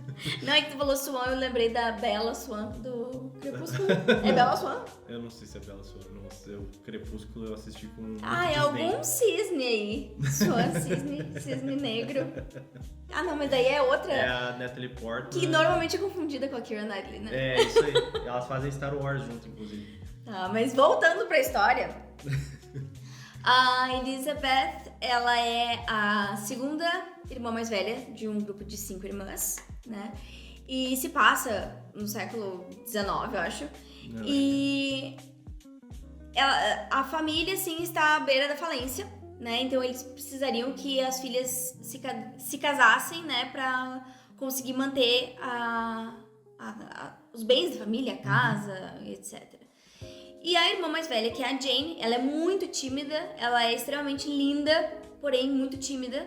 Não, é que tu falou Swan, eu lembrei da Bella Swan do Crepúsculo. É Bella Swan? Eu não sei se é Bella Swan, não sei. O Crepúsculo eu assisti com muito É desdém. algum cisne aí. Swan, cisne negro. Ah, não, mas daí é outra. É a Natalie Portman. Que normalmente é confundida com a Keira Knightley, né? É, isso aí. Elas fazem Star Wars junto, inclusive. Tá, mas voltando pra história. A Elizabeth, ela é a segunda irmã mais velha de um grupo de 5 irmãs, né? E se passa no século XIX, eu acho. Não, E a família, assim, está à beira da falência, né? Então eles precisariam que as filhas se casassem, né? Pra conseguir manter os bens da família, a casa, etc. E a irmã mais velha, que é a Jane, ela é muito tímida, ela é extremamente linda, porém muito tímida.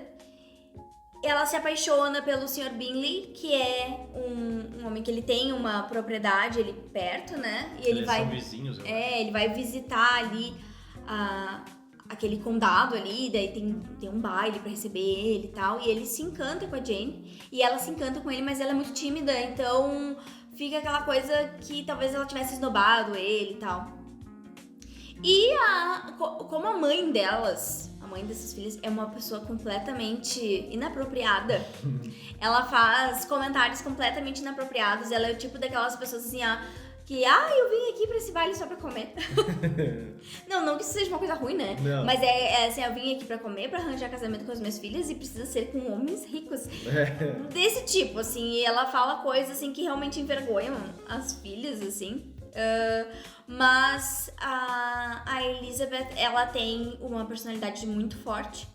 ela se apaixona pelo Sr. Bingley, que é um homem que ele tem uma propriedade ali perto, né? E Eles são vizinhos, ele vai visitar ali aquele condado ali, daí tem um baile pra receber ele e tal, e ele se encanta com a Jane, e ela se encanta com ele, mas ela é muito tímida, então fica aquela coisa que talvez ela tivesse esnobado ele e tal. E como a mãe dessas filhas é uma pessoa completamente inapropriada, ela faz comentários completamente inapropriados, ela é o tipo daquelas pessoas assim, que, eu vim aqui pra esse baile só pra comer. não que isso seja uma coisa ruim, né? Não. Mas assim, eu vim aqui pra comer, pra arranjar casamento com as minhas filhas e precisa ser com homens ricos. Desse tipo, assim, e ela fala coisas, assim, que realmente envergonham as filhas, assim. Mas a Elizabeth, ela tem uma personalidade muito forte.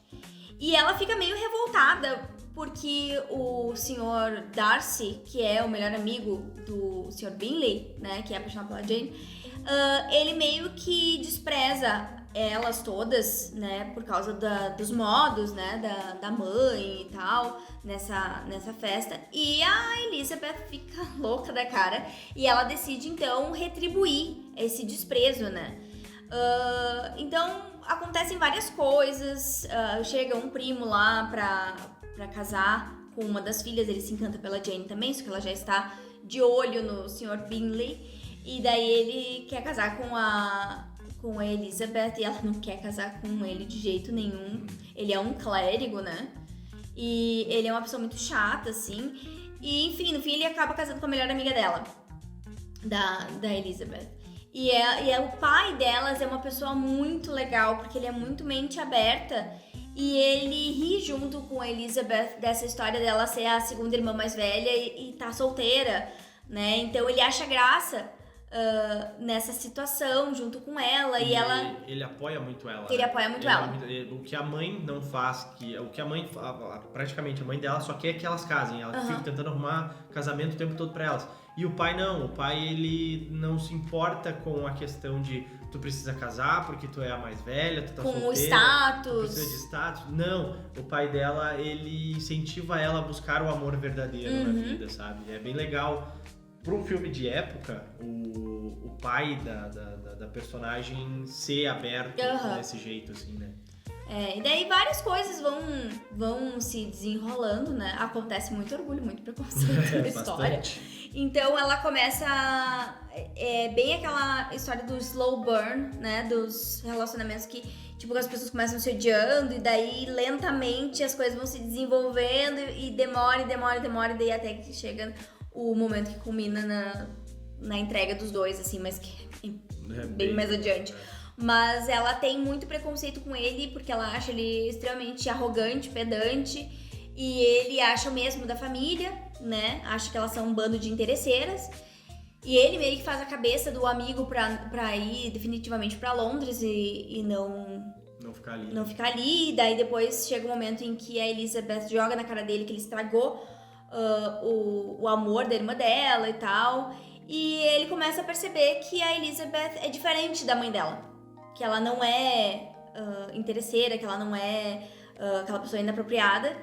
E ela fica meio revoltada porque o Sr. Darcy, que é o melhor amigo do Sr. Bingley, né, que é apaixonado pela Jane, ele meio que despreza elas todas, né, por causa dos modos, né, da mãe e tal, nessa festa. E a Elizabeth fica louca da cara e ela decide, então, retribuir esse desprezo, né. Então, acontecem várias coisas, chega um primo lá pra casar com uma das filhas, ele se encanta pela Jane também, só que ela já está de olho no Sr. Bingley, e daí ele quer casar com a Elizabeth e ela não quer casar com ele de jeito nenhum. Ele é um clérigo, né? E ele é uma pessoa muito chata, assim. E, enfim, no fim ele acaba casando com a melhor amiga dela, da Elizabeth. E o pai delas é uma pessoa muito legal, porque ele é muito mente aberta. E ele ri junto com a Elizabeth dessa história dela ser a segunda irmã mais velha e tá solteira, né? Então ele acha graça nessa situação junto com ela e ela... Ele apoia muito ela. Ele apoia muito ela. O que a mãe não faz, praticamente a mãe dela só quer que elas casem. Ela fica tentando arrumar casamento o tempo todo pra elas. E o pai não. O pai, ele não se importa com a questão de tu precisa casar porque tu é a mais velha, tu tá solteira. Com o status. Tu precisa de status. Não. O pai dela, ele incentiva ela a buscar o amor verdadeiro na vida, sabe? É bem legal. Para um filme de época, o pai da personagem ser aberto desse jeito, assim, né? E daí várias coisas vão se desenrolando, né? Acontece muito orgulho, muito preconceito na história. Bastante. Então ela começa... bem aquela história do slow burn, né? Dos relacionamentos que, tipo, as pessoas começam se odiando e daí lentamente as coisas vão se desenvolvendo e demora, e daí até que chega o momento que culmina na entrega dos dois, assim, mas que é bem mais adiante. Mas ela tem muito preconceito com ele porque ela acha ele extremamente arrogante, pedante, e ele acha o mesmo da família, né? Acha que elas são um bando de interesseiras. E ele meio que faz a cabeça do amigo pra ir definitivamente pra Londres e não ficar ali. E daí depois chega um momento em que a Elizabeth joga na cara dele que ele estragou o amor da irmã dela e tal. E ele começa a perceber que a Elizabeth é diferente da mãe dela. Que ela não é interesseira, que ela não é aquela pessoa inapropriada.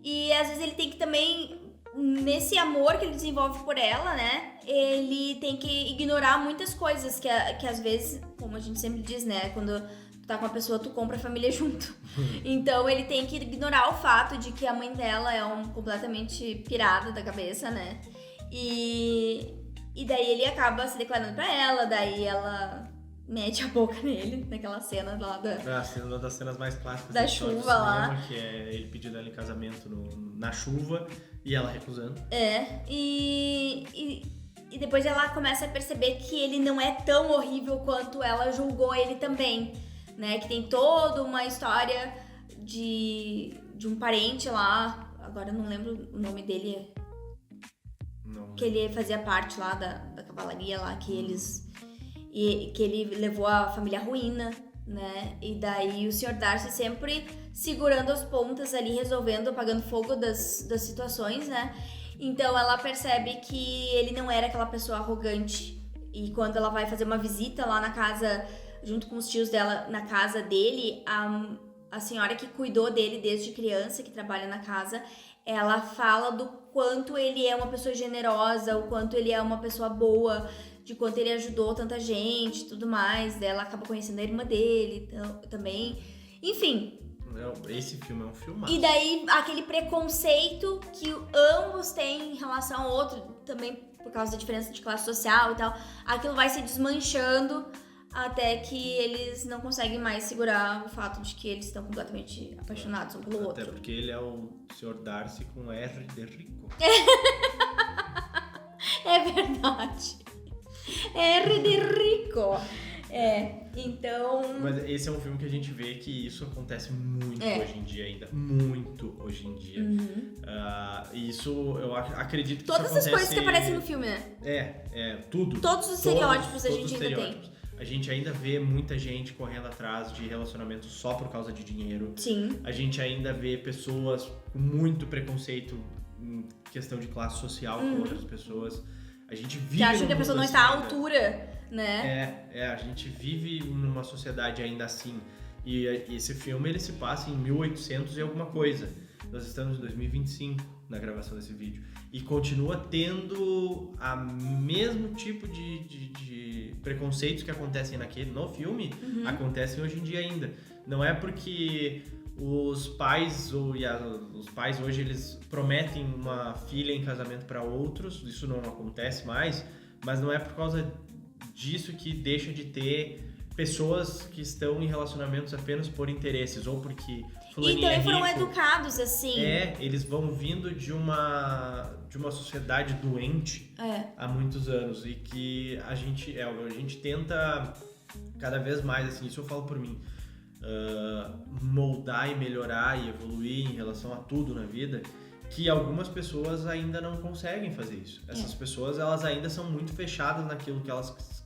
E às vezes ele tem que também, nesse amor que ele desenvolve por ela, né? Ele tem que ignorar muitas coisas que às vezes, como a gente sempre diz, né? Quando tu tá com uma pessoa, tu compra a família junto. Então ele tem que ignorar o fato de que a mãe dela é completamente pirada da cabeça, né? E daí ele acaba se declarando pra ela, daí ela mete a boca nele, naquela cena lá uma das cenas mais clássicas da história chuva do cinema, lá. que é ele pedindo ela em casamento na chuva e ela recusando. E depois ela começa a perceber que ele não é tão horrível quanto ela julgou ele também, né? Que tem toda uma história de um parente lá, agora eu não lembro o nome dele, que ele fazia parte lá da cavalaria lá, que ele levou a família à ruína, né? E daí o Sr. Darcy sempre segurando as pontas ali, resolvendo, apagando fogo das situações, né? Então ela percebe que ele não era aquela pessoa arrogante. E quando ela vai fazer uma visita lá na casa, junto com os tios dela, na casa dele, a senhora que cuidou dele desde criança, que trabalha na casa, ela fala do quanto ele é uma pessoa generosa, o quanto ele é uma pessoa boa, de quanto ele ajudou tanta gente e tudo mais. Ela acaba conhecendo a irmã dele também. Enfim. Esse filme é um filmaço. E daí, aquele preconceito que ambos têm em relação ao outro, também por causa da diferença de classe social e tal, aquilo vai se desmanchando até que eles não conseguem mais segurar o fato de que eles estão completamente apaixonados um pelo outro. Até porque ele é o Sr. Darcy com R de rico. É verdade. R de rico. Então... Mas esse é um filme que a gente vê que isso acontece muito hoje em dia ainda. Muito hoje em dia. E isso, eu acredito que todas isso acontece... as coisas que aparecem no filme, né? Tudo. Todos os estereótipos a gente ainda tem. A gente ainda vê muita gente correndo atrás de relacionamento só por causa de dinheiro. Sim. A gente ainda vê pessoas com muito preconceito em questão de classe social com outras pessoas. A gente vive que acham que a pessoa não está à altura, né? A gente vive numa sociedade ainda assim. E esse filme, ele se passa em 1800 e alguma coisa. Nós estamos em 2025 na gravação desse vídeo. E continua tendo o mesmo tipo de preconceitos que acontecem no filme, acontecem hoje em dia ainda. Não é porque os pais hoje eles prometem uma filha em casamento para outros, isso não acontece mais, mas não é por causa disso que deixa de ter pessoas que estão em relacionamentos apenas por interesses ou porque e também foram educados assim. Eles vão vindo de uma sociedade doente há muitos anos e que a gente tenta cada vez mais, assim, isso eu falo por mim, moldar e melhorar e evoluir em relação a tudo na vida, que algumas pessoas ainda não conseguem fazer isso. Essas pessoas, elas ainda são muito fechadas naquilo que elas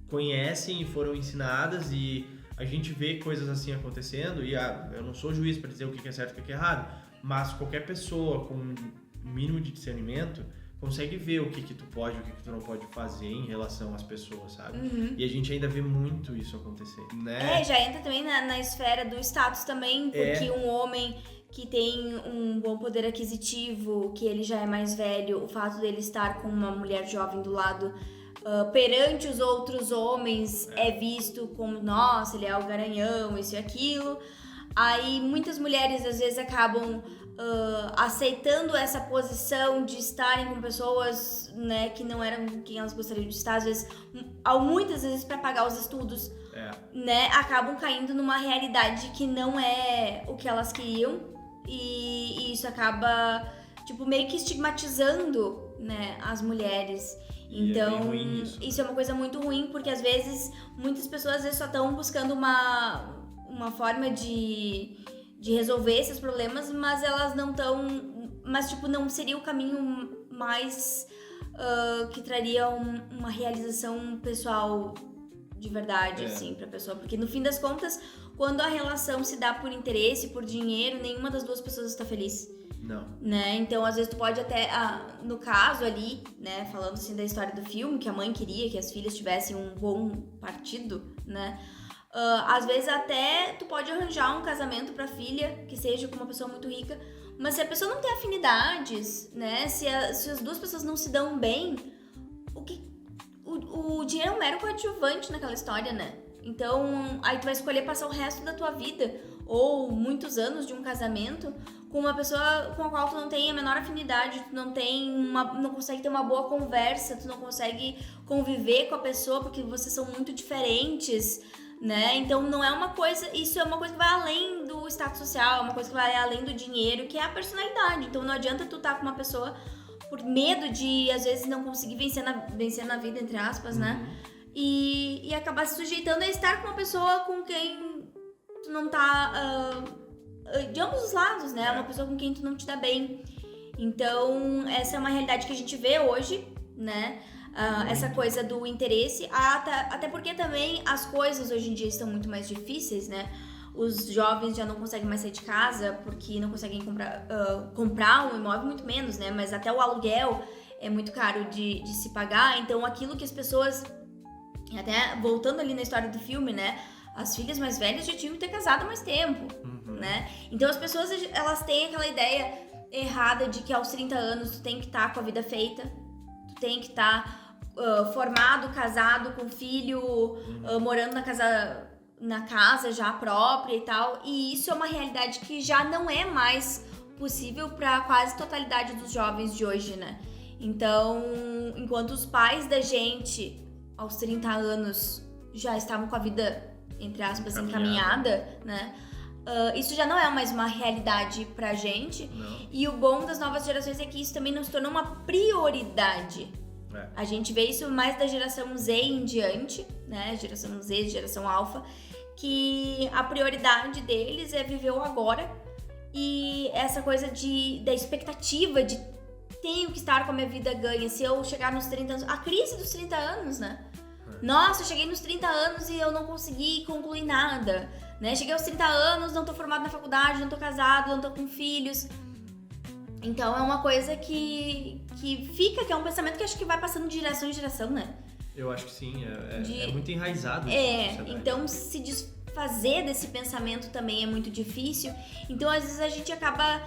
conhecem e foram ensinadas, e a gente vê coisas assim acontecendo, e eu não sou juiz para dizer o que é certo e o que é errado, mas qualquer pessoa com um mínimo de discernimento consegue ver o que tu pode e o que tu não pode fazer em relação às pessoas, sabe? E a gente ainda vê muito isso acontecer, né? Já entra também na esfera do status também, porque um homem que tem um bom poder aquisitivo, que ele já é mais velho, o fato dele estar com uma mulher jovem do lado, perante os outros homens, é visto como, nossa, ele é o garanhão, isso e aquilo. Aí muitas mulheres às vezes acabam aceitando essa posição de estarem com pessoas, né, que não eram quem elas gostariam de estar, às vezes, muitas vezes para pagar os estudos, né, acabam caindo numa realidade que não é o que elas queriam, e isso acaba, tipo, meio que estigmatizando, né, as mulheres. Então, isso é uma coisa muito ruim, porque às vezes muitas pessoas às vezes só estão buscando uma forma de resolver esses problemas, mas elas não estão... Mas, tipo, não seria o caminho mais que traria uma realização pessoal de verdade, assim, pra pessoa. Porque, no fim das contas, quando a relação se dá por interesse, por dinheiro, nenhuma das duas pessoas está feliz. Não. Né? Então, às vezes, tu pode até... no caso ali, né, falando assim da história do filme, que a mãe queria que as filhas tivessem um bom partido, né? Às vezes até tu pode arranjar um casamento pra filha que seja com uma pessoa muito rica, mas se a pessoa não tem afinidades, né? Se as duas pessoas não se dão bem, o dinheiro é um mero coadjuvante naquela história, né? Então, aí tu vai escolher passar o resto da tua vida ou muitos anos de um casamento com uma pessoa com a qual tu não tem a menor afinidade, tu não consegue ter uma boa conversa, tu não consegue conviver com a pessoa porque vocês são muito diferentes, né? Então não é uma coisa, isso é uma coisa que vai além do status social, é uma coisa que vai além do dinheiro, que é a personalidade. Então não adianta tu estar com uma pessoa por medo de às vezes não conseguir vencer na vida, entre aspas, né? E acabar se sujeitando a estar com uma pessoa com quem tu não tá de ambos os lados, né? Uma pessoa com quem tu não te dá bem. Então essa é uma realidade que a gente vê hoje, né? Essa coisa do interesse, até porque também as coisas hoje em dia estão muito mais difíceis, né? Os jovens já não conseguem mais sair de casa porque não conseguem comprar um imóvel, muito menos, né? Mas até o aluguel é muito caro de se pagar. Então aquilo que as pessoas, até voltando ali na história do filme, né? As filhas mais velhas já tinham que ter casado há mais tempo, né? Então as pessoas, elas têm aquela ideia errada de que aos 30 anos tu tem que estar com a vida feita, tu tem que estar formado, casado, com filho, morando na casa já própria e tal. E isso é uma realidade que já não é mais possível para quase totalidade dos jovens de hoje, né? Então, enquanto os pais da gente, aos 30 anos, já estavam com a vida, entre aspas, encaminhada, né? Isso já não é mais uma realidade pra gente. Não. E o bom das novas gerações é que isso também não se tornou uma prioridade. A gente vê isso mais da geração Z em diante, né? Geração Z, geração Alpha, que a prioridade deles é viver o agora. E essa coisa da expectativa de tenho que estar com a minha vida ganha. Se eu chegar nos 30 anos... A crise dos 30 anos, né? Nossa, eu cheguei nos 30 anos e eu não consegui concluir nada, né? Cheguei aos 30 anos, não tô formado na faculdade, não tô casado, não tô com filhos. Então é uma coisa que fica, que é um pensamento que acho que vai passando de geração em geração, né? Eu acho que sim, é muito enraizado. Então se desfazer desse pensamento também é muito difícil. Então às vezes a gente acaba...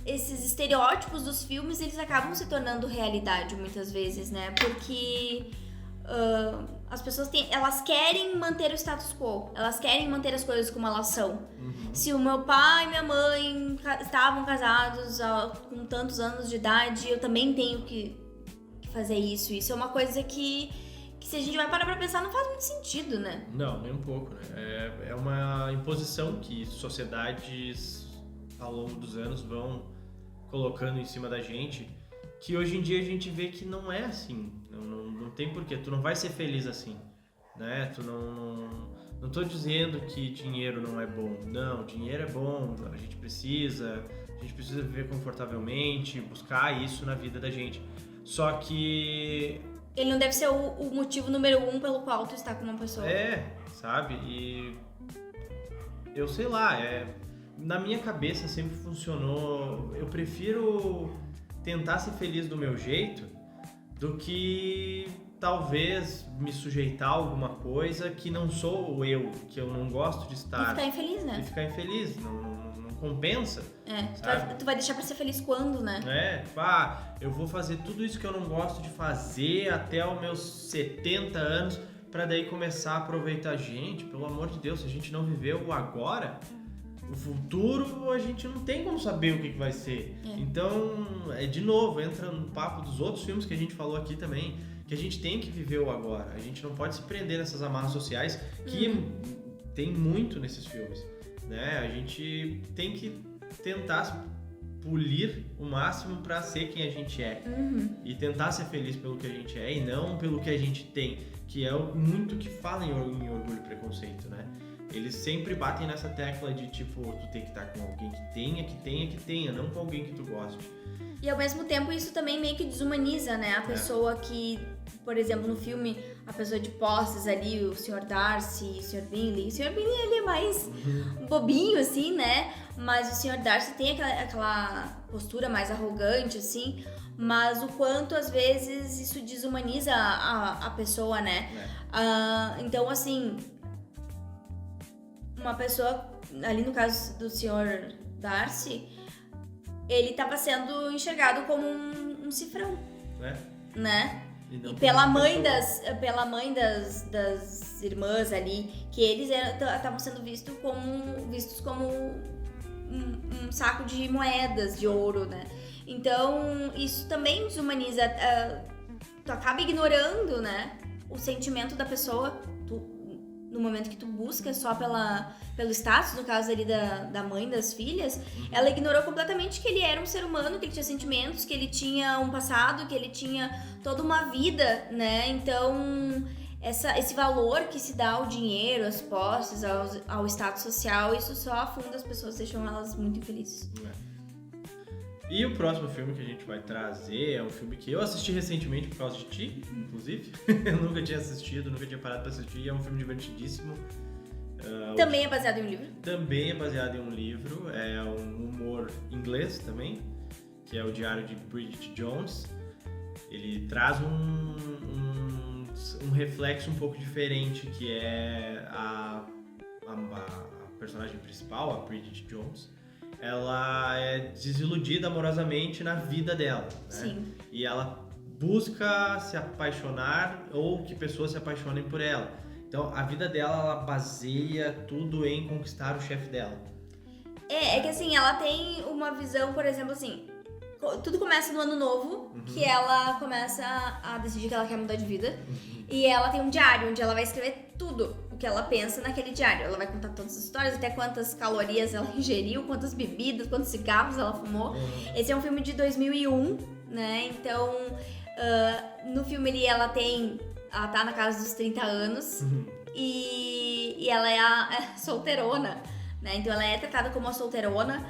esses estereótipos dos filmes, eles acabam se tornando realidade muitas vezes, né? Porque as pessoas elas querem manter o status quo, elas querem manter as coisas como elas são. Se o meu pai e minha mãe estavam casados com tantos anos de idade, eu também tenho que fazer isso. Isso é uma coisa que se a gente vai parar pra pensar, não faz muito sentido, né? Não, nem um pouco, né? É uma imposição que sociedades ao longo dos anos vão colocando em cima da gente, que hoje em dia a gente vê que não é assim, não tem porquê, tu não vai ser feliz assim, né? Tu não tô dizendo que dinheiro não é bom, não, dinheiro é bom, a gente precisa viver confortavelmente, buscar isso na vida da gente, só que... Ele não deve ser o motivo número 1 pelo qual tu está com uma pessoa. Sabe? E eu sei lá, na minha cabeça sempre funcionou, eu prefiro tentar ser feliz do meu jeito do que talvez me sujeitar a alguma coisa que não sou eu, que eu não gosto de estar. E ficar infeliz, né? E ficar infeliz, não compensa. Tu vai deixar pra ser feliz quando, né? Eu vou fazer tudo isso que eu não gosto de fazer até os meus 70 anos pra daí começar a aproveitar. Gente, pelo amor de Deus, se a gente não viveu o agora... O futuro a gente não tem como saber o que vai ser. Então, de novo, entra no papo dos outros filmes que a gente falou aqui também, que a gente tem que viver o agora. A gente não pode se prender nessas amarras sociais que tem muito nesses filmes, né? A gente tem que tentar polir o máximo para ser quem a gente é e tentar ser feliz pelo que a gente é e não pelo que a gente tem, que é muito que fala em Orgulho e Preconceito, né? Eles sempre batem nessa tecla de tipo, tu tem que estar com alguém que tenha, não com alguém que tu goste. E ao mesmo tempo isso também meio que desumaniza, né? A pessoa que, por exemplo, no filme, a pessoa de posses ali, o Sr. Darcy, o Sr. Bingley. O Sr. Bingley ele é mais bobinho, assim, né? Mas o Sr. Darcy tem aquela postura mais arrogante, assim. Mas o quanto, às vezes, isso desumaniza a pessoa, né? Então, assim... Uma pessoa, ali no caso do Sr. Darcy, ele estava sendo enxergado como um cifrão, né? E pela mãe das irmãs ali, que eles estavam sendo vistos como um saco de moedas de ouro, né? Então, isso também desumaniza, tu acaba ignorando, né, o sentimento da pessoa, no momento que tu busca só pelo status, no caso ali da mãe das filhas, ela ignorou completamente que ele era um ser humano, que ele tinha sentimentos, que ele tinha um passado, que ele tinha toda uma vida, né? Então, esse valor que se dá ao dinheiro, às posses, ao status social, isso só afunda as pessoas, deixam elas muito infelizes. E o próximo filme que a gente vai trazer é um filme que eu assisti recentemente por causa de ti, inclusive. Eu nunca tinha assistido, nunca tinha parado pra assistir. É um filme divertidíssimo. Também é baseado em um livro? Também é baseado em um livro. É um humor inglês também, que é o Diário de Bridget Jones. Ele traz um um reflexo um pouco diferente, que é a personagem principal, a Bridget Jones. Ela é desiludida amorosamente na vida dela, né? Sim. E ela busca se apaixonar ou que pessoas se apaixonem por ela. Então, a vida dela, ela baseia tudo em conquistar o chefe dela. É que assim, ela tem uma visão, por exemplo, assim, tudo começa no ano novo, que ela começa a decidir que ela quer mudar de vida. E ela tem um diário onde ela vai escrever tudo o que ela pensa naquele diário. Ela vai contar todas as histórias, até quantas calorias ela ingeriu, quantas bebidas, quantos cigarros ela fumou. Esse é um filme de 2001, né? Então, no filme ela tá na casa dos 30 anos e ela é a solteirona, né? Então ela é tratada como uma solteirona.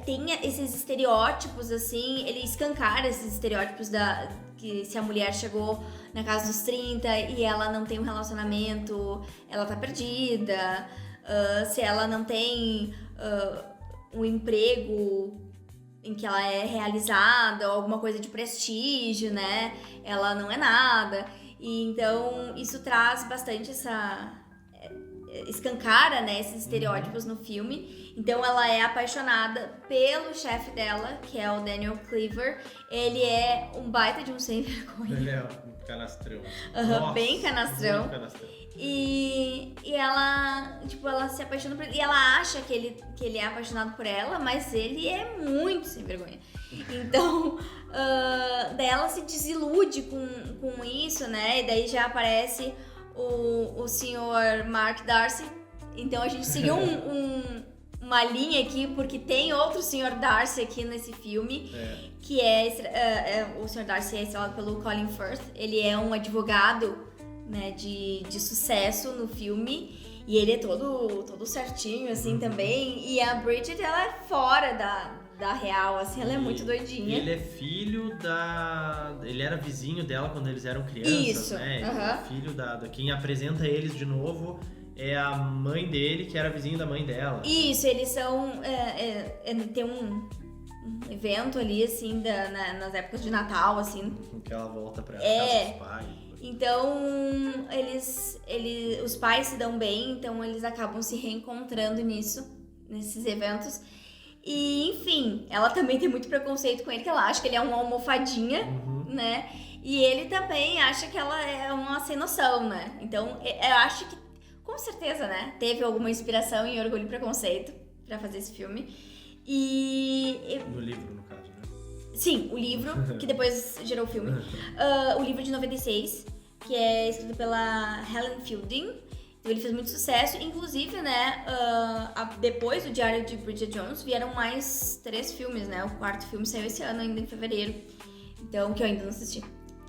Tem esses estereótipos, assim, ele escancara esses estereótipos que se a mulher chegou na casa dos 30 e ela não tem um relacionamento, ela tá perdida. Se ela não tem um emprego em que ela é realizada, ou alguma coisa de prestígio, né? Ela não é nada. E então isso traz bastante escancara, né, esses estereótipos no filme. Então ela é apaixonada pelo chefe dela, que é o Daniel Cleaver. Ele é um baita de um sem vergonha. Ele é um canastrão. Nossa, bem canastrão. Muito canastrão. E ela, tipo, ela se apaixona por ele. E ela acha que ele é apaixonado por ela, mas ele é muito sem vergonha. Então, daí ela se desilude com isso, né? E daí já aparece o senhor Mark Darcy. Então a gente seguiu uma linha aqui, porque tem outro senhor Darcy aqui nesse filme, que o senhor Darcy é estrelado pelo Colin Firth. Ele é um advogado, né, de sucesso no filme, e ele é todo certinho, assim, também. E a Bridget, ela é fora da real, assim, ela é muito doidinha. Ele é filho ele era vizinho dela quando eles eram crianças, né? Ele é filho quem apresenta eles de novo é a mãe dele, que era vizinho da mãe dela. Isso, eles são... tem um evento ali, assim, nas épocas de Natal, assim. Que ela volta pra casa dos pais. Então, os pais se dão bem, então eles acabam se reencontrando nesses eventos. E, enfim, ela também tem muito preconceito com ele, que ela acha que ele é uma almofadinha, né? E ele também acha que ela é uma sem noção, né? Então, eu acho que, com certeza, né? Teve alguma inspiração em Orgulho e Preconceito pra fazer esse filme. No livro, no caso, né? Sim, o livro, que depois gerou o filme. O livro de 96, que é escrito pela Helen Fielding. Então ele fez muito sucesso. Inclusive, né, depois do Diário de Bridget Jones, vieram mais 3 filmes, né? O 4º filme saiu esse ano, ainda em fevereiro. Então, que eu ainda não assisti.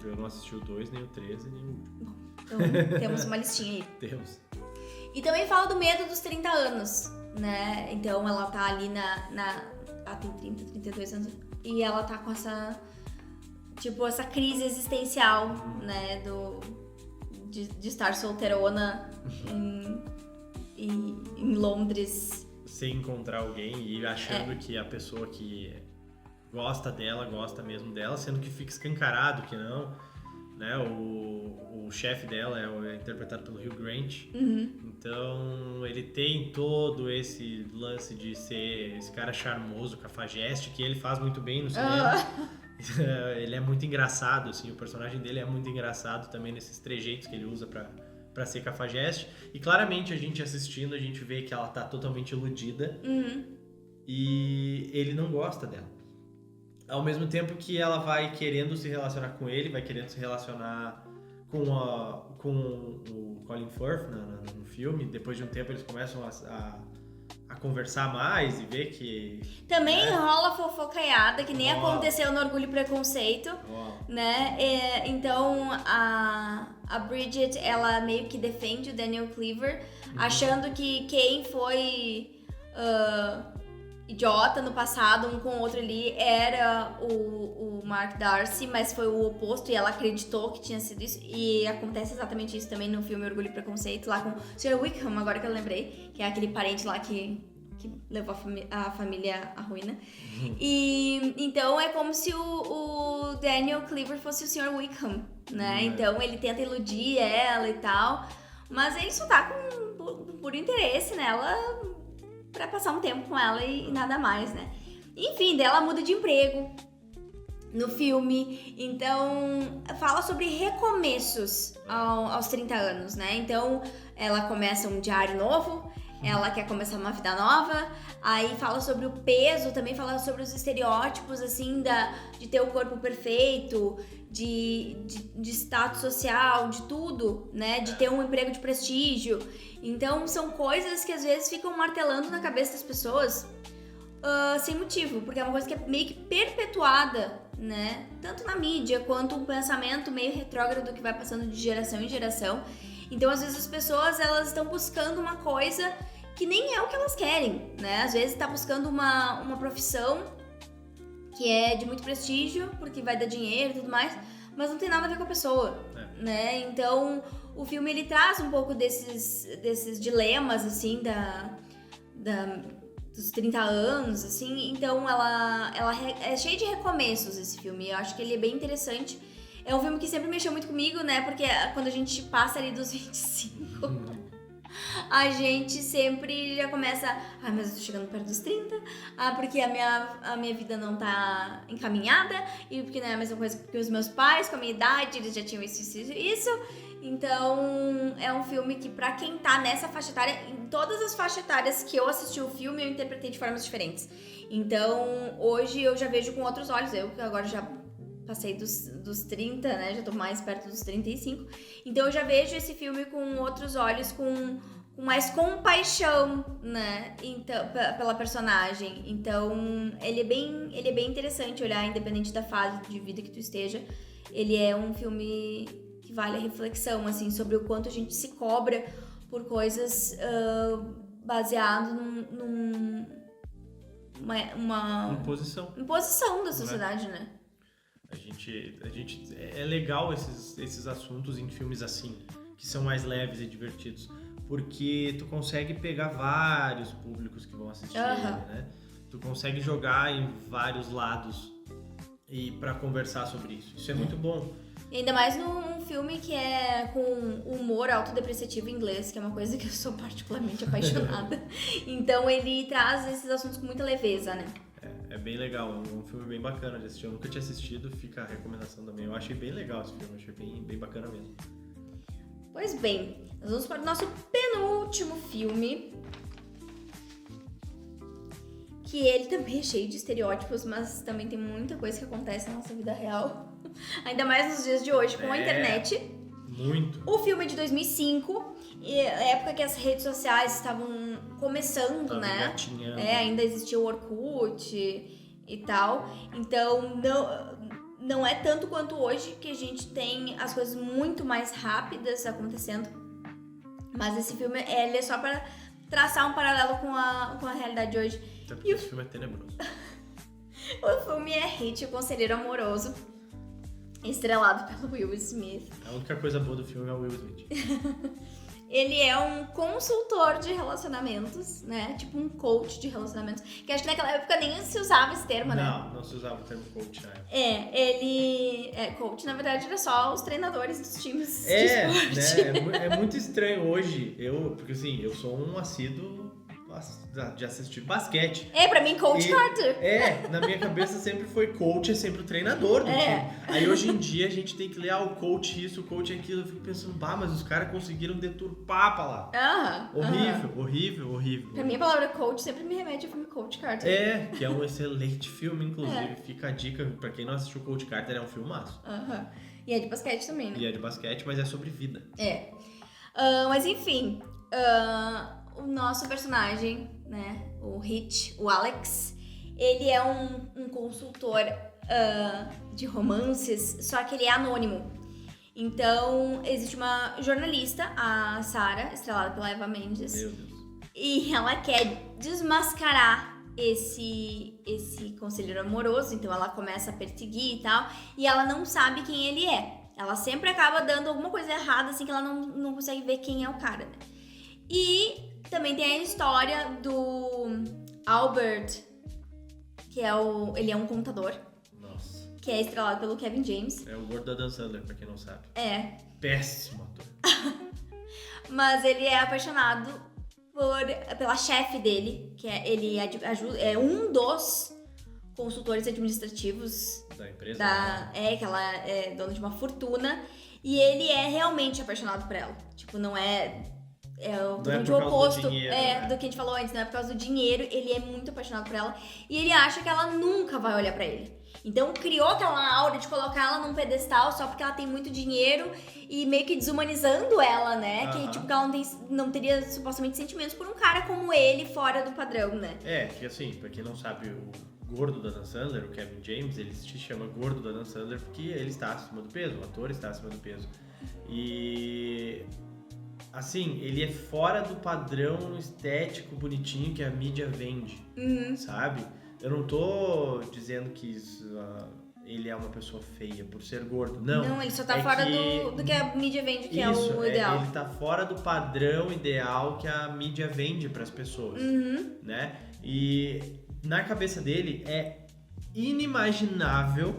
Eu não assisti o 2, nem o 13, nem o último. Então, temos uma listinha aí. Temos. E também fala do medo dos 30 anos, né? Então ela tá ali ela tem 30, 32 anos. E ela tá com essa crise existencial, né? De estar solteirona em Londres. Sem encontrar alguém e achando que a pessoa que gosta dela, gosta mesmo dela, sendo que fica escancarado que não, né? O chefe dela é interpretado pelo Hugh Grant. Então ele tem todo esse lance de ser esse cara charmoso, cafajeste, que ele faz muito bem no cinema. Ele é muito engraçado, assim, o personagem dele é muito engraçado também nesses trejeitos que ele usa pra ser cafajeste. E claramente a gente assistindo, a gente vê que ela tá totalmente iludida e ele não gosta dela. Ao mesmo tempo que ela vai querendo se relacionar com ele, vai querendo se relacionar com o Colin Firth no filme. Depois de um tempo eles começam a conversar mais e ver que... Também rola fofocaiada, que nem aconteceu no Orgulho e Preconceito, né? Então, a Bridget, ela meio que defende o Daniel Cleaver, achando que quem foi idiota no passado, um com o outro ali, era o Mark Darcy, mas foi o oposto, e ela acreditou que tinha sido isso. E acontece exatamente isso também no filme Orgulho e Preconceito, lá com o Sr. Wickham, agora que eu lembrei, que é aquele parente lá que que levou a família à ruína. E então é como se o Daniel Cleaver fosse o Sr. Wickham, né? Então ele tenta iludir ela e tal, mas ele só tá por interesse nela pra passar um tempo com ela e nada mais, né? Enfim, daí ela muda de emprego no filme, então fala sobre recomeços aos 30 anos, né? Então ela começa um diário novo, ela quer começar uma vida nova, aí fala sobre o peso, também fala sobre os estereótipos, assim, de ter o corpo perfeito, de status social, de tudo, né? De ter um emprego de prestígio. Então são coisas que às vezes ficam martelando na cabeça das pessoas sem motivo, porque é uma coisa que é meio que perpetuada, né? Tanto na mídia quanto um pensamento meio retrógrado que vai passando de geração em geração. Então, às vezes as pessoas elas estão buscando uma coisa que nem é o que elas querem, né? Às vezes tá buscando uma profissão que é de muito prestígio, porque vai dar dinheiro e tudo mais, mas não tem nada a ver com a pessoa, né? Então, o filme ele traz um pouco desses dilemas, assim, dos 30 anos, assim, então ela é cheia de recomeços esse filme, eu acho que ele é bem interessante. É um filme que sempre mexeu muito comigo, né, porque quando a gente passa ali dos 25, a gente sempre já começa, mas eu tô chegando perto dos 30, porque a minha vida não tá encaminhada, e porque não é a mesma coisa que os meus pais, com a minha idade, eles já tinham isso. Então, é um filme que pra quem tá nessa faixa etária, em todas as faixas etárias que eu assisti o filme, eu interpretei de formas diferentes. Então, hoje eu já vejo com outros olhos, eu que agora já passei dos 30, né, já tô mais perto dos 35. Então, eu já vejo esse filme com outros olhos, com mais compaixão, né, então, pela personagem. Então, ele é bem interessante olhar, independente da fase de vida que tu esteja. Ele é um filme que vale a reflexão, assim, sobre o quanto a gente se cobra por coisas baseado numa imposição da sociedade, né? A gente é legal esses assuntos em filmes assim, que são mais leves e divertidos, porque tu consegue pegar vários públicos que vão assistir, né? Tu consegue jogar em vários lados e para conversar sobre isso. Isso é muito bom. E ainda mais num filme que é com humor autodepreciativo em inglês, que é uma coisa que eu sou particularmente apaixonada. Então ele traz esses assuntos com muita leveza, né? É bem legal, é um filme bem bacana de assistir. Eu nunca tinha assistido, fica a recomendação também. Eu achei bem legal esse filme, achei bem bacana mesmo. Pois bem, nós vamos para o nosso penúltimo filme, que ele também é cheio de estereótipos, mas também tem muita coisa que acontece na nossa vida real. Ainda mais nos dias de hoje, com a internet. Muito. O filme é de 2005, época que as redes sociais estavam começando, né? Ainda existia o Orkut e tal. Então, não é tanto quanto hoje, que a gente tem as coisas muito mais rápidas acontecendo. Mas esse filme, ele é só para traçar um paralelo com a realidade de hoje. Até porque esse filme é tenebroso. O filme é Hit, o Conselheiro Amoroso, estrelado pelo Will Smith. A única coisa boa do filme é o Will Smith. Ele é um consultor de relacionamentos, né? Tipo um coach de relacionamentos. Que acho que naquela época nem se usava esse termo, né? Não se usava o termo coach, né? Coach, na verdade, era só os treinadores dos times de esporte. Né? É muito estranho hoje, porque assim, eu sou um assíduo de assistir basquete. Pra mim, Coach Carter. Na minha cabeça sempre foi coach, é sempre o treinador do time. Aí hoje em dia a gente tem que ler o coach isso, o coach aquilo. Eu fico pensando, mas os caras conseguiram deturpar a palavra. Horrível. Pra mim, a palavra coach sempre me remete ao filme Coach Carter. Que é um excelente filme, inclusive. Fica a dica, pra quem não assistiu Coach Carter, é um filmaço. E é de basquete também, né? E é de basquete, mas é sobre vida. Mas enfim, o nosso personagem, né, o Hit, o Alex, ele é um consultor de romances, só que ele é anônimo. Então, existe uma jornalista, a Sarah, estrelada pela Eva Mendes. Meu Deus. E ela quer desmascarar esse conselheiro amoroso, então ela começa a perseguir e tal, e ela não sabe quem ele é. Ela sempre acaba dando alguma coisa errada, assim, que ela não consegue ver quem é o cara, né? E também tem a história do Albert, que ele é um contador. Nossa. Que é estrelado pelo Kevin James. É o gordo da Dan Sandler, pra quem não sabe. É. Péssimo ator. Mas ele é apaixonado pela chefe dele, que ele é um dos consultores administrativos Da empresa. que ela é dona de uma fortuna. E ele é realmente apaixonado por ela. Tipo, não é totalmente o oposto do dinheiro, né? do que a gente falou antes, não é por causa do dinheiro, ele é muito apaixonado por ela e ele acha que ela nunca vai olhar pra ele. Então criou aquela aura de colocar ela num pedestal só porque ela tem muito dinheiro e meio que desumanizando ela, né? Que tipo, que ela não teria supostamente sentimentos por um cara como ele fora do padrão, né? Que assim, pra quem não sabe, o gordo da Dan Sandler, o Kevin James, ele se chama gordo da Dan Sandler porque ele está acima do peso, o ator está acima do peso. E assim, ele é fora do padrão estético bonitinho que a mídia vende, sabe? Eu não tô dizendo que ele é uma pessoa feia por ser gordo, não. Não, ele só tá fora do que a mídia vende, que isso, é o ideal. Ele tá fora do padrão ideal que a mídia vende pras pessoas, né? E na cabeça dele é inimaginável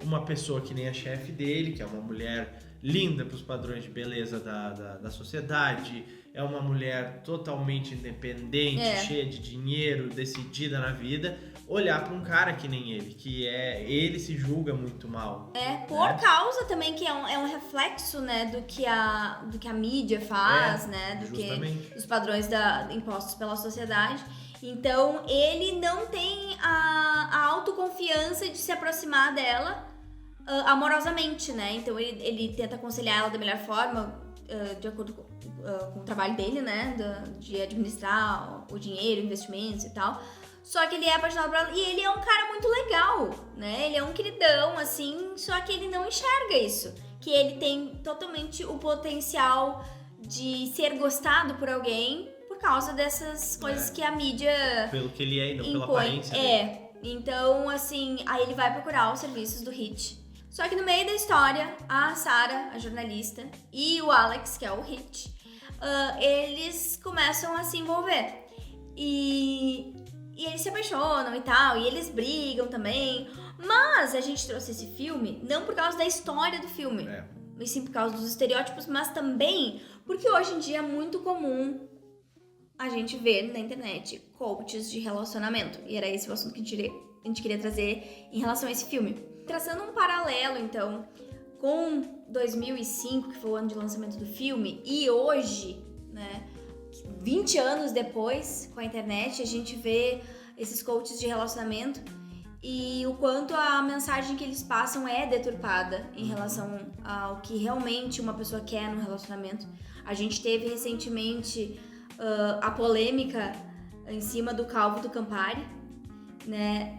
uma pessoa que nem a chefe dele, que é uma mulher linda para os padrões de beleza da sociedade, é uma mulher totalmente independente, cheia de dinheiro, decidida na vida, olhar para um cara que nem ele, ele se julga muito mal. Por causa também que é um reflexo, né, do que a mídia faz, né, dos padrões impostos pela sociedade. Então, ele não tem a autoconfiança de se aproximar dela amorosamente, né? Então, ele tenta aconselhar ela da melhor forma, de acordo com o trabalho dele, né? De administrar o dinheiro, investimentos e tal. Só que ele é apaixonado por ela e ele é um cara muito legal, né? Ele é um queridão, assim, só que ele não enxerga isso. Que ele tem totalmente o potencial de ser gostado por alguém por causa dessas coisas que a mídia pelo que ele é e não impõe. Pela aparência dele. Então, assim, aí ele vai procurar os serviços do Hit. Só que no meio da história, a Sarah, a jornalista, e o Alex, que é o Hit, eles começam a se envolver. E eles se apaixonam e tal, e eles brigam também. Mas a gente trouxe esse filme não por causa da história do filme, mas sim por causa dos estereótipos, mas também porque hoje em dia é muito comum a gente ver na internet coaches de relacionamento. E era esse o assunto que a gente queria trazer em relação a esse filme. Traçando um paralelo, então, com 2005, que foi o ano de lançamento do filme, e hoje, né, 20 anos depois, com a internet, a gente vê esses coaches de relacionamento e o quanto a mensagem que eles passam é deturpada em relação ao que realmente uma pessoa quer no relacionamento. A gente teve recentemente a polêmica em cima do Calvo do Campari, né,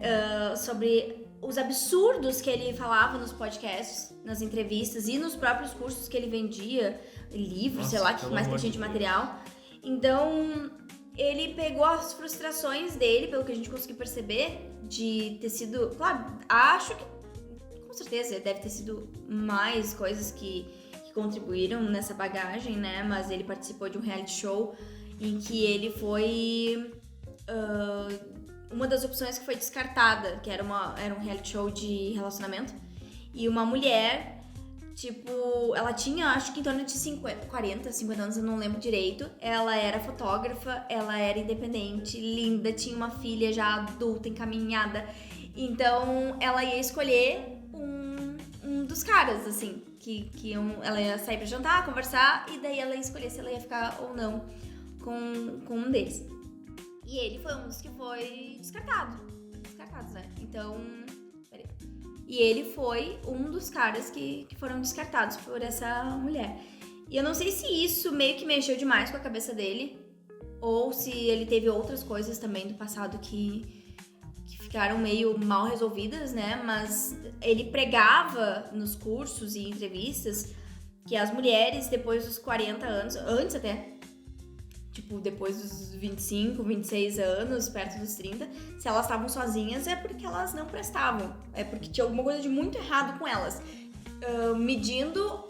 sobre os absurdos que ele falava nos podcasts, nas entrevistas e nos próprios cursos que ele vendia, livros, sei lá, que mais que tinha de material. Então, ele pegou as frustrações dele, pelo que a gente conseguiu perceber, de ter sido... Claro, acho que, com certeza, deve ter sido mais coisas que contribuíram nessa bagagem, né? Mas ele participou de um reality show em que ele foi... uma das opções que foi descartada, que era um reality show de relacionamento, e uma mulher, tipo, ela tinha, acho que em torno de 50 anos, eu não lembro direito, ela era fotógrafa, ela era independente, linda, tinha uma filha já adulta, encaminhada, então ela ia escolher um dos caras, assim, ela ia sair pra jantar, conversar, e daí ela ia escolher se ela ia ficar ou não com um deles. E ele foi um dos que foi descartados, né? Então, peraí. E ele foi um dos caras que foram descartados por essa mulher. E eu não sei se isso meio que mexeu demais com a cabeça dele, ou se ele teve outras coisas também do passado que ficaram meio mal resolvidas, né? Mas ele pregava nos cursos e entrevistas que as mulheres, depois dos 40 anos, antes até, tipo, depois dos 25, 26 anos, perto dos 30, se elas estavam sozinhas é porque elas não prestavam. É porque tinha alguma coisa de muito errado com elas. Medindo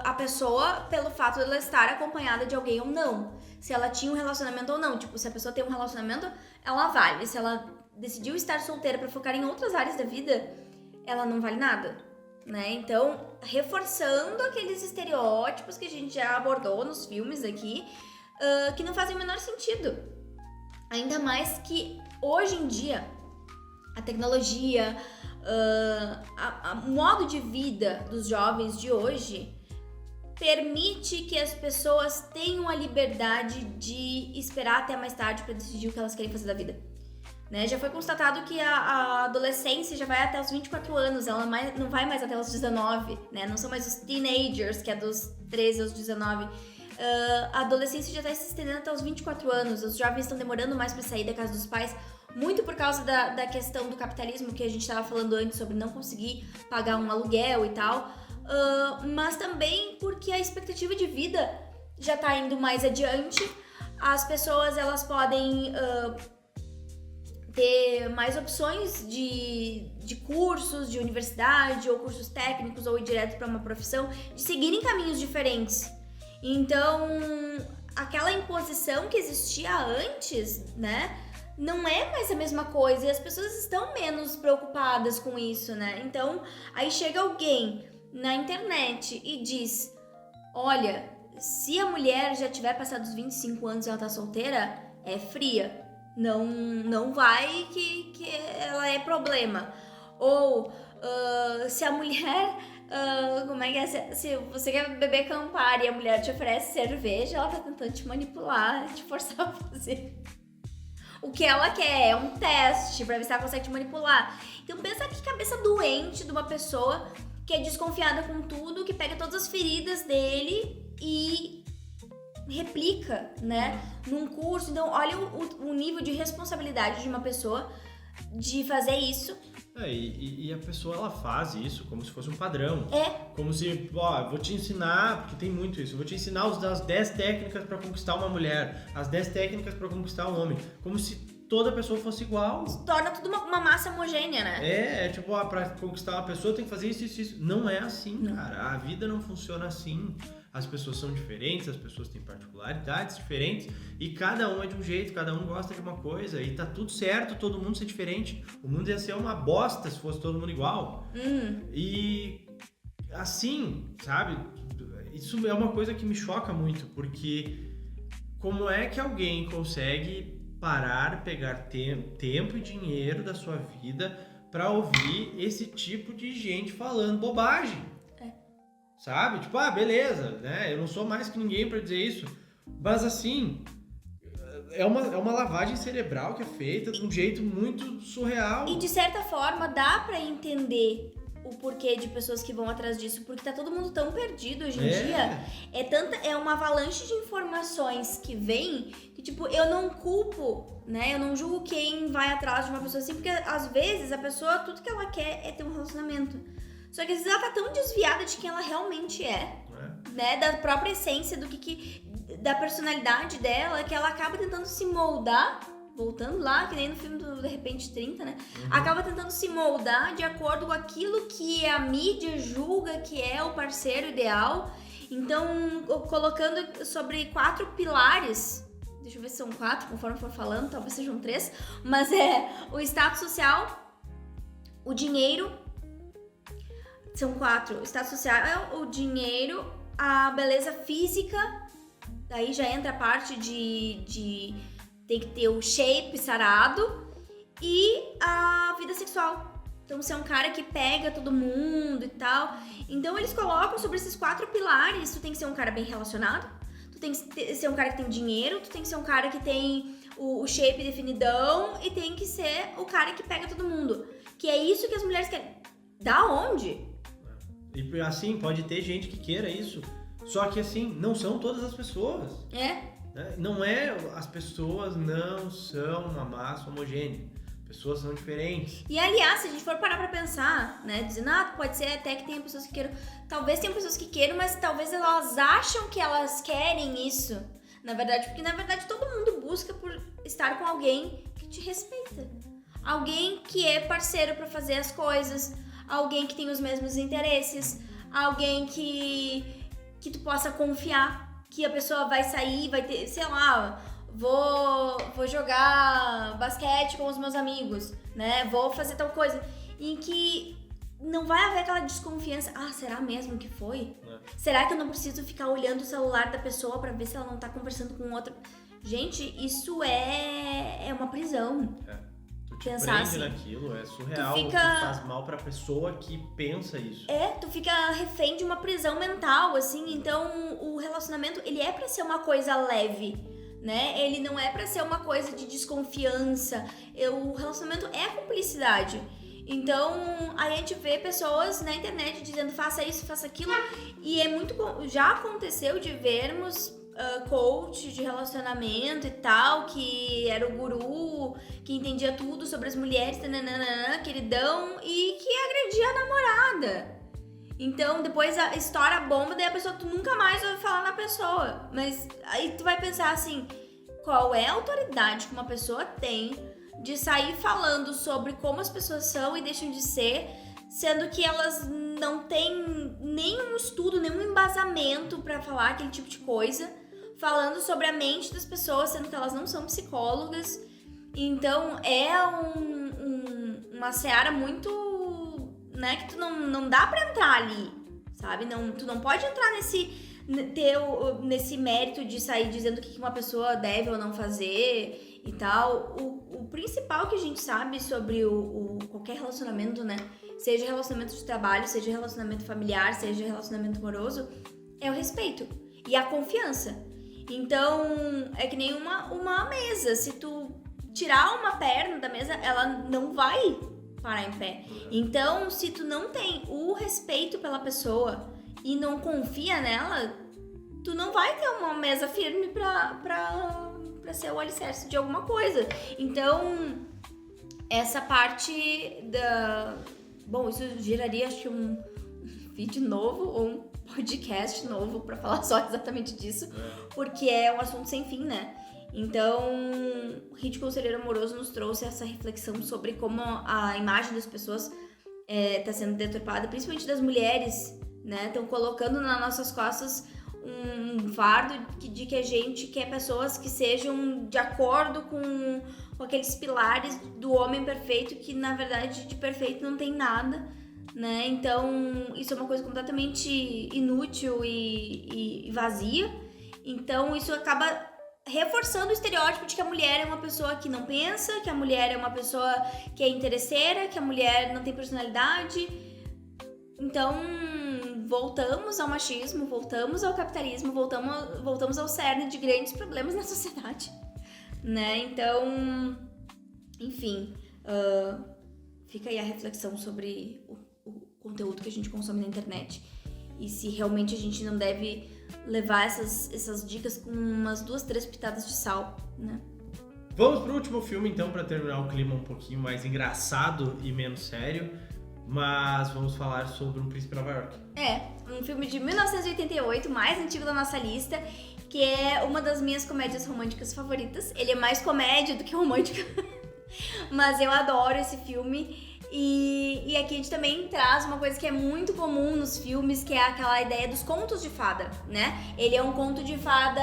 a pessoa pelo fato de ela estar acompanhada de alguém ou não. Se ela tinha um relacionamento ou não. Tipo, se a pessoa tem um relacionamento, ela vale. Se ela decidiu estar solteira pra focar em outras áreas da vida, ela não vale nada, né? Então, reforçando aqueles estereótipos que a gente já abordou nos filmes aqui, que não fazem o menor sentido. Ainda mais que hoje em dia a tecnologia, o modo de vida dos jovens de hoje permite que as pessoas tenham a liberdade de esperar até mais tarde para decidir o que elas querem fazer da vida. Né? Já foi constatado que a adolescência já vai até os 24 anos, ela não vai mais até os 19, né? Não são mais os teenagers, que é dos 13 aos 19. A adolescência já está se estendendo até os 24 anos, os jovens estão demorando mais para sair da casa dos pais, muito por causa da questão do capitalismo que a gente estava falando antes, sobre não conseguir pagar um aluguel e tal, mas também porque a expectativa de vida já está indo mais adiante, as pessoas elas podem ter mais opções de cursos, de universidade, ou cursos técnicos, ou ir direto para uma profissão, de seguirem caminhos diferentes. Então, aquela imposição que existia antes, né, não é mais a mesma coisa, e as pessoas estão menos preocupadas com isso, né? Então, aí chega alguém na internet e diz, olha, se a mulher já tiver passado os 25 anos e ela tá solteira, é fria. Não vai que ela é problema. Ou se a mulher, como é que é? Se você quer beber Campari e a mulher te oferece cerveja, ela tá tentando te manipular, te forçar a fazer o que ela quer, é um teste pra ver se ela consegue te manipular. Então pensa que cabeça doente de uma pessoa que é desconfiada com tudo, que pega todas as feridas dele e replica, né, num curso. Então olha o nível de responsabilidade de uma pessoa de fazer isso. E a pessoa, ela faz isso como se fosse um padrão. Como se, vou te ensinar, porque tem muito isso, vou te ensinar as 10 técnicas para conquistar uma mulher, as 10 técnicas para conquistar um homem. Como se toda pessoa fosse igual. Torna tudo uma massa homogênea, né? Tipo, pra conquistar uma pessoa tem que fazer isso. Não é assim, cara. A vida não funciona assim. As pessoas são diferentes, as pessoas têm particularidades diferentes e cada um é de um jeito, cada um gosta de uma coisa e tá tudo certo todo mundo ser diferente. O mundo ia ser uma bosta se fosse todo mundo igual. E assim, sabe? Isso é uma coisa que me choca muito, porque como é que alguém consegue parar, pegar tempo e dinheiro da sua vida pra ouvir esse tipo de gente falando bobagem? Sabe? Tipo, beleza, né? Eu não sou mais que ninguém pra dizer isso. Mas assim, é uma lavagem cerebral que é feita de um jeito muito surreal. E de certa forma dá pra entender o porquê de pessoas que vão atrás disso, porque tá todo mundo tão perdido hoje em dia. É uma avalanche de informações que vem que, tipo, eu não culpo, né? Eu não julgo quem vai atrás de uma pessoa assim, porque às vezes a pessoa, tudo que ela quer é ter um relacionamento. Só que às vezes ela tá tão desviada de quem ela realmente né? Da própria essência, da personalidade dela, que ela acaba tentando se moldar, voltando lá, que nem no filme do De Repente 30, né? Acaba tentando se moldar de acordo com aquilo que a mídia julga que é o parceiro ideal. Então, colocando sobre 4 pilares, deixa eu ver se são 4, conforme for falando, talvez sejam 3, mas o status social, o dinheiro. São 4. O status social, o dinheiro, a beleza física, daí já entra a parte de tem que ter o shape sarado, e a vida sexual. Então, você é um cara que pega todo mundo e tal. Então, eles colocam sobre esses 4 pilares. Tu tem que ser um cara bem relacionado, tu tem que ser um cara que tem dinheiro, tu tem que ser um cara que tem o shape definidão, e tem que ser o cara que pega todo mundo. Que é isso que as mulheres querem. Da onde? E assim, pode ter gente que queira isso, só que assim, não são todas as pessoas. Não as pessoas não são uma massa homogênea, pessoas são diferentes. E aliás, se a gente for parar pra pensar, né, dizendo, pode ser até que tenha pessoas que queiram, talvez tenha pessoas que queiram, mas talvez elas acham que elas querem isso, na verdade, porque na verdade todo mundo busca por estar com alguém que te respeita, alguém que é parceiro pra fazer as coisas, alguém que tem os mesmos interesses, alguém que tu possa confiar, que a pessoa vai sair, vai ter, sei lá, vou jogar basquete com os meus amigos, né? Vou fazer tal coisa. Em que não vai haver aquela desconfiança. Ah, será mesmo que foi? Será que eu não preciso ficar olhando o celular da pessoa pra ver se ela não tá conversando com outra? Gente, isso é uma prisão. Tu te Pensar prende assim. naquilo, é surreal. Tu faz mal pra pessoa que pensa isso. Tu fica refém de uma prisão mental, assim. Então, o relacionamento, ele é pra ser uma coisa leve, né? Ele não é pra ser uma coisa de desconfiança. O relacionamento é cumplicidade. Então, a gente vê pessoas na internet dizendo faça isso, faça aquilo. E é muito... Já aconteceu de vermos coach de relacionamento e tal, que era o guru, que entendia tudo sobre as mulheres, queridão, e que agredia a namorada. Então, depois estoura a bomba, daí a pessoa, tu nunca mais ouve falar na pessoa. Mas aí tu vai pensar assim, qual é a autoridade que uma pessoa tem de sair falando sobre como as pessoas são e deixam de ser, sendo que elas não têm nenhum estudo, nenhum embasamento pra falar aquele tipo de coisa, falando sobre a mente das pessoas, sendo que elas não são psicólogas. Então, é uma seara muito, né, que tu não dá pra entrar ali, sabe? Tu não pode entrar nesse mérito de sair dizendo o que uma pessoa deve ou não fazer e tal. O principal que a gente sabe sobre qualquer relacionamento, né? Seja relacionamento de trabalho, seja relacionamento familiar, seja relacionamento amoroso, é o respeito e a confiança. Então, é que nem uma mesa. Se tu tirar uma perna da mesa, ela não vai parar em pé. Então, se tu não tem o respeito pela pessoa e não confia nela, tu não vai ter uma mesa firme pra ser o alicerce de alguma coisa. Então, essa parte da... Bom, isso geraria, acho que um vídeo novo ou um podcast novo pra falar só exatamente disso, porque é um assunto sem fim, né? Então, o Hit Conselheiro Amoroso nos trouxe essa reflexão sobre como a imagem das pessoas tá sendo deturpada, principalmente das mulheres, né? Estão colocando nas nossas costas um fardo de que a gente quer pessoas que sejam de acordo com aqueles pilares do homem perfeito, que na verdade de perfeito não tem nada, né? Então isso é uma coisa completamente inútil e vazia. Então isso acaba reforçando o estereótipo de que a mulher é uma pessoa que não pensa, que a mulher é uma pessoa que é interesseira, que a mulher não tem personalidade. Então voltamos ao machismo, voltamos ao capitalismo, voltamos ao cerne de grandes problemas na sociedade, né? Então, enfim, fica aí a reflexão sobre o conteúdo que a gente consome na internet e se realmente a gente não deve levar essas dicas com umas 2, 3 pitadas de sal, né? Vamos pro último filme então, para terminar o clima um pouquinho mais engraçado e menos sério. Mas vamos falar sobre Um Príncipe Nova York. Um filme de 1988, mais antigo da nossa lista, que é uma das minhas comédias românticas favoritas. Ele é mais comédia do que romântica, mas eu adoro esse filme. E aqui a gente também traz uma coisa que é muito comum nos filmes, que é aquela ideia dos contos de fada, né? Ele é um conto de fada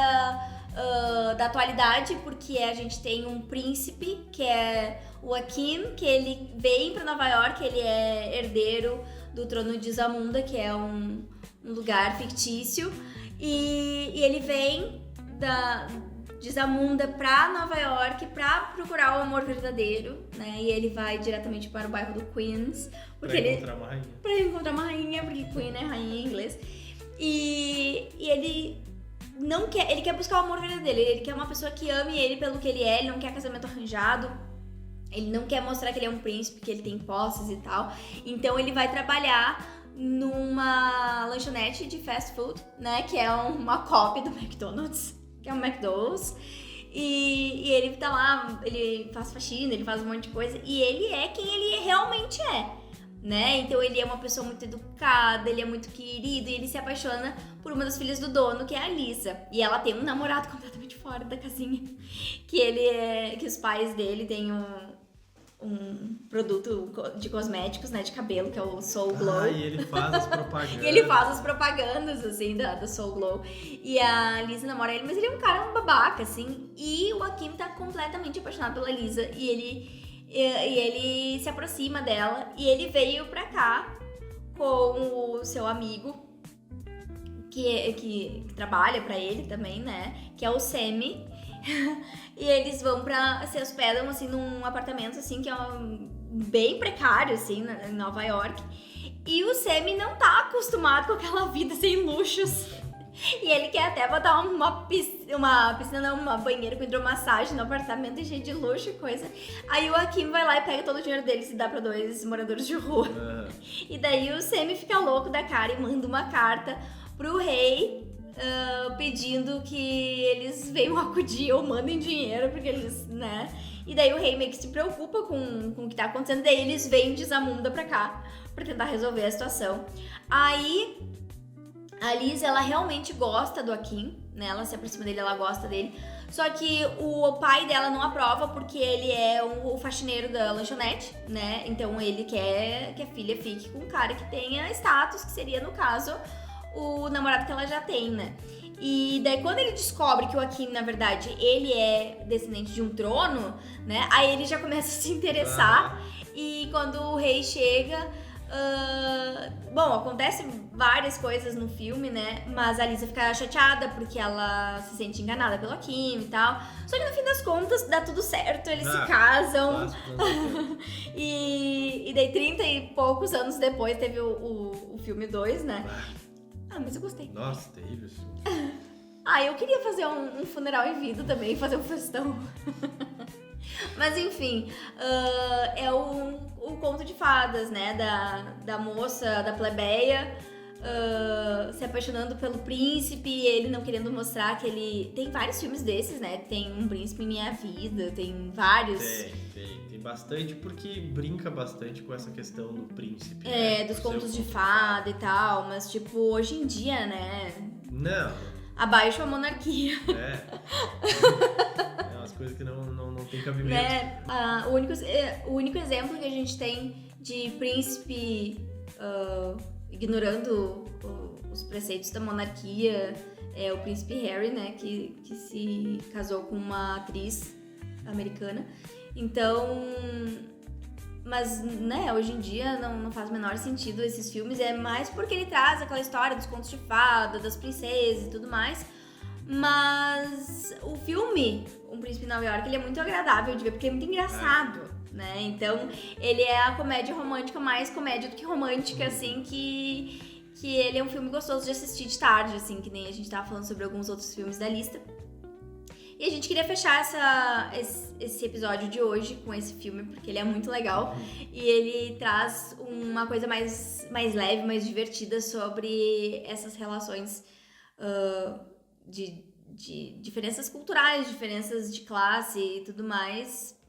da atualidade, porque a gente tem um príncipe, que é o Akeem, que ele vem para Nova York, ele é herdeiro do trono de Zamunda, que é um lugar fictício, e ele vem de Zamunda para Nova York para procurar o amor verdadeiro, né? E ele vai diretamente para o bairro do Queens, porque para encontrar uma rainha, porque Queen é rainha em inglês. E ele quer buscar o amor verdadeiro, ele quer uma pessoa que ame ele pelo que ele não quer casamento arranjado, ele não quer mostrar que ele é um príncipe, que ele tem posses e tal. Então ele vai trabalhar numa lanchonete de fast food, né, que é uma cópia do McDonald's, que é um McDonald's. E ele tá lá, ele faz faxina, ele faz um monte de coisa, e ele é quem ele realmente é, né? Então ele é uma pessoa muito educada, ele é muito querido, e ele se apaixona por uma das filhas do dono, que é a Lisa. E ela tem um namorado completamente fora da casinha, que os pais dele têm um produto de cosméticos, né, de cabelo, que é o Soul Glow. E ele faz as propagandas. E ele faz as propagandas, assim, da Soul Glow. E a Lisa namora ele, mas ele é um cara babaca, assim. E o Hakim tá completamente apaixonado pela Lisa. E ele se aproxima dela. E ele veio pra cá com o seu amigo, que trabalha pra ele também, né? Que é o Sammy. E eles vão se hospedam, assim, num apartamento, assim, que é bem precário, assim, em Nova York. E o Sammy não tá acostumado com aquela vida sem luxos. E ele quer até botar uma banheira com hidromassagem no apartamento cheio de luxo e coisa. Aí o Hakim vai lá e pega todo o dinheiro dele e se dá pra 2 moradores de rua. E daí o Sammy fica louco da cara e manda uma carta pro rei pedindo que eles venham acudir ou mandem dinheiro, porque eles, né? E daí o rei meio que se preocupa com o que tá acontecendo, daí eles vêm de Zamunda pra cá pra tentar resolver a situação. Aí a Liz, ela realmente gosta do Hakim, né? Ela se aproxima dele, ela gosta dele. Só que o pai dela não aprova porque ele é o faxineiro da lanchonete, né? Então ele quer que a filha fique com um cara que tenha status, que seria, no caso, o namorado que ela já tem, né? E daí quando ele descobre que o Hakim, na verdade, ele é descendente de um trono, né? Aí ele já começa a se interessar. E quando o rei chega... bom, acontecem várias coisas no filme, né? Mas a Lisa fica chateada porque ela se sente enganada pelo Hakim e tal. Só que no fim das contas dá tudo certo, eles se casam. E daí 30 e poucos anos depois teve o filme 2, né? Mas eu gostei. Nossa, terrível isso. Eu queria fazer um funeral em vida também, fazer um festão. Mas enfim, é o conto de fadas, né? Da moça, da plebeia, se apaixonando pelo príncipe, ele não querendo mostrar que ele... Tem vários filmes desses, né? Tem Um Príncipe em Minha Vida, tem vários... Tem bastante, porque brinca bastante com essa questão do príncipe. Dos contos de fada e tal, mas tipo, hoje em dia, né? Não. Abaixo a monarquia. É umas coisas que não tem cabimento. Né? O único exemplo que a gente tem de príncipe ignorando os preceitos da monarquia é o príncipe Harry, né? Que se casou com uma atriz americana. Então... Mas, né, hoje em dia não faz o menor sentido esses filmes. É mais porque ele traz aquela história dos contos de fada, das princesas e tudo mais. Mas o filme, Um Príncipe em Nova York, ele é muito agradável de ver, porque é muito engraçado, né? Então, ele é a comédia romântica mais comédia do que romântica, assim, que ele é um filme gostoso de assistir de tarde, assim, que nem a gente tava falando sobre alguns outros filmes da lista. E a gente queria fechar esse episódio de hoje com esse filme, porque ele é muito legal. E ele traz uma coisa mais leve, mais divertida sobre essas relações de diferenças culturais, diferenças de classe e tudo mais,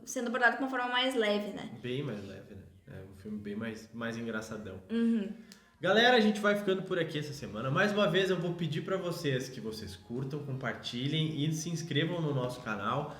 sendo abordado de uma forma mais leve, né? Bem mais leve, né? É um filme bem mais engraçadão. Galera, a gente vai ficando por aqui essa semana. Mais uma vez eu vou pedir para vocês que vocês curtam, compartilhem e se inscrevam no nosso canal.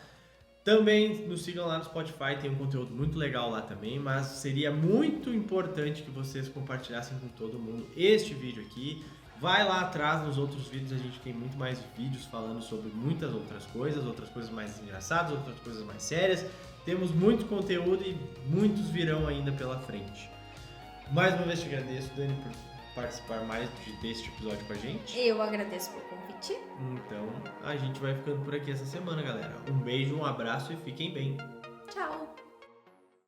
Também nos sigam lá no Spotify, tem um conteúdo muito legal lá também, mas seria muito importante que vocês compartilhassem com todo mundo este vídeo aqui. Vai lá atrás nos outros vídeos, a gente tem muito mais vídeos falando sobre muitas outras coisas mais engraçadas, outras coisas mais sérias. Temos muito conteúdo e muitos virão ainda pela frente. Mais uma vez te agradeço, Dani, por participar mais deste episódio com a gente. Eu agradeço pelo convite. Então, a gente vai ficando por aqui essa semana, galera. Um beijo, um abraço e fiquem bem.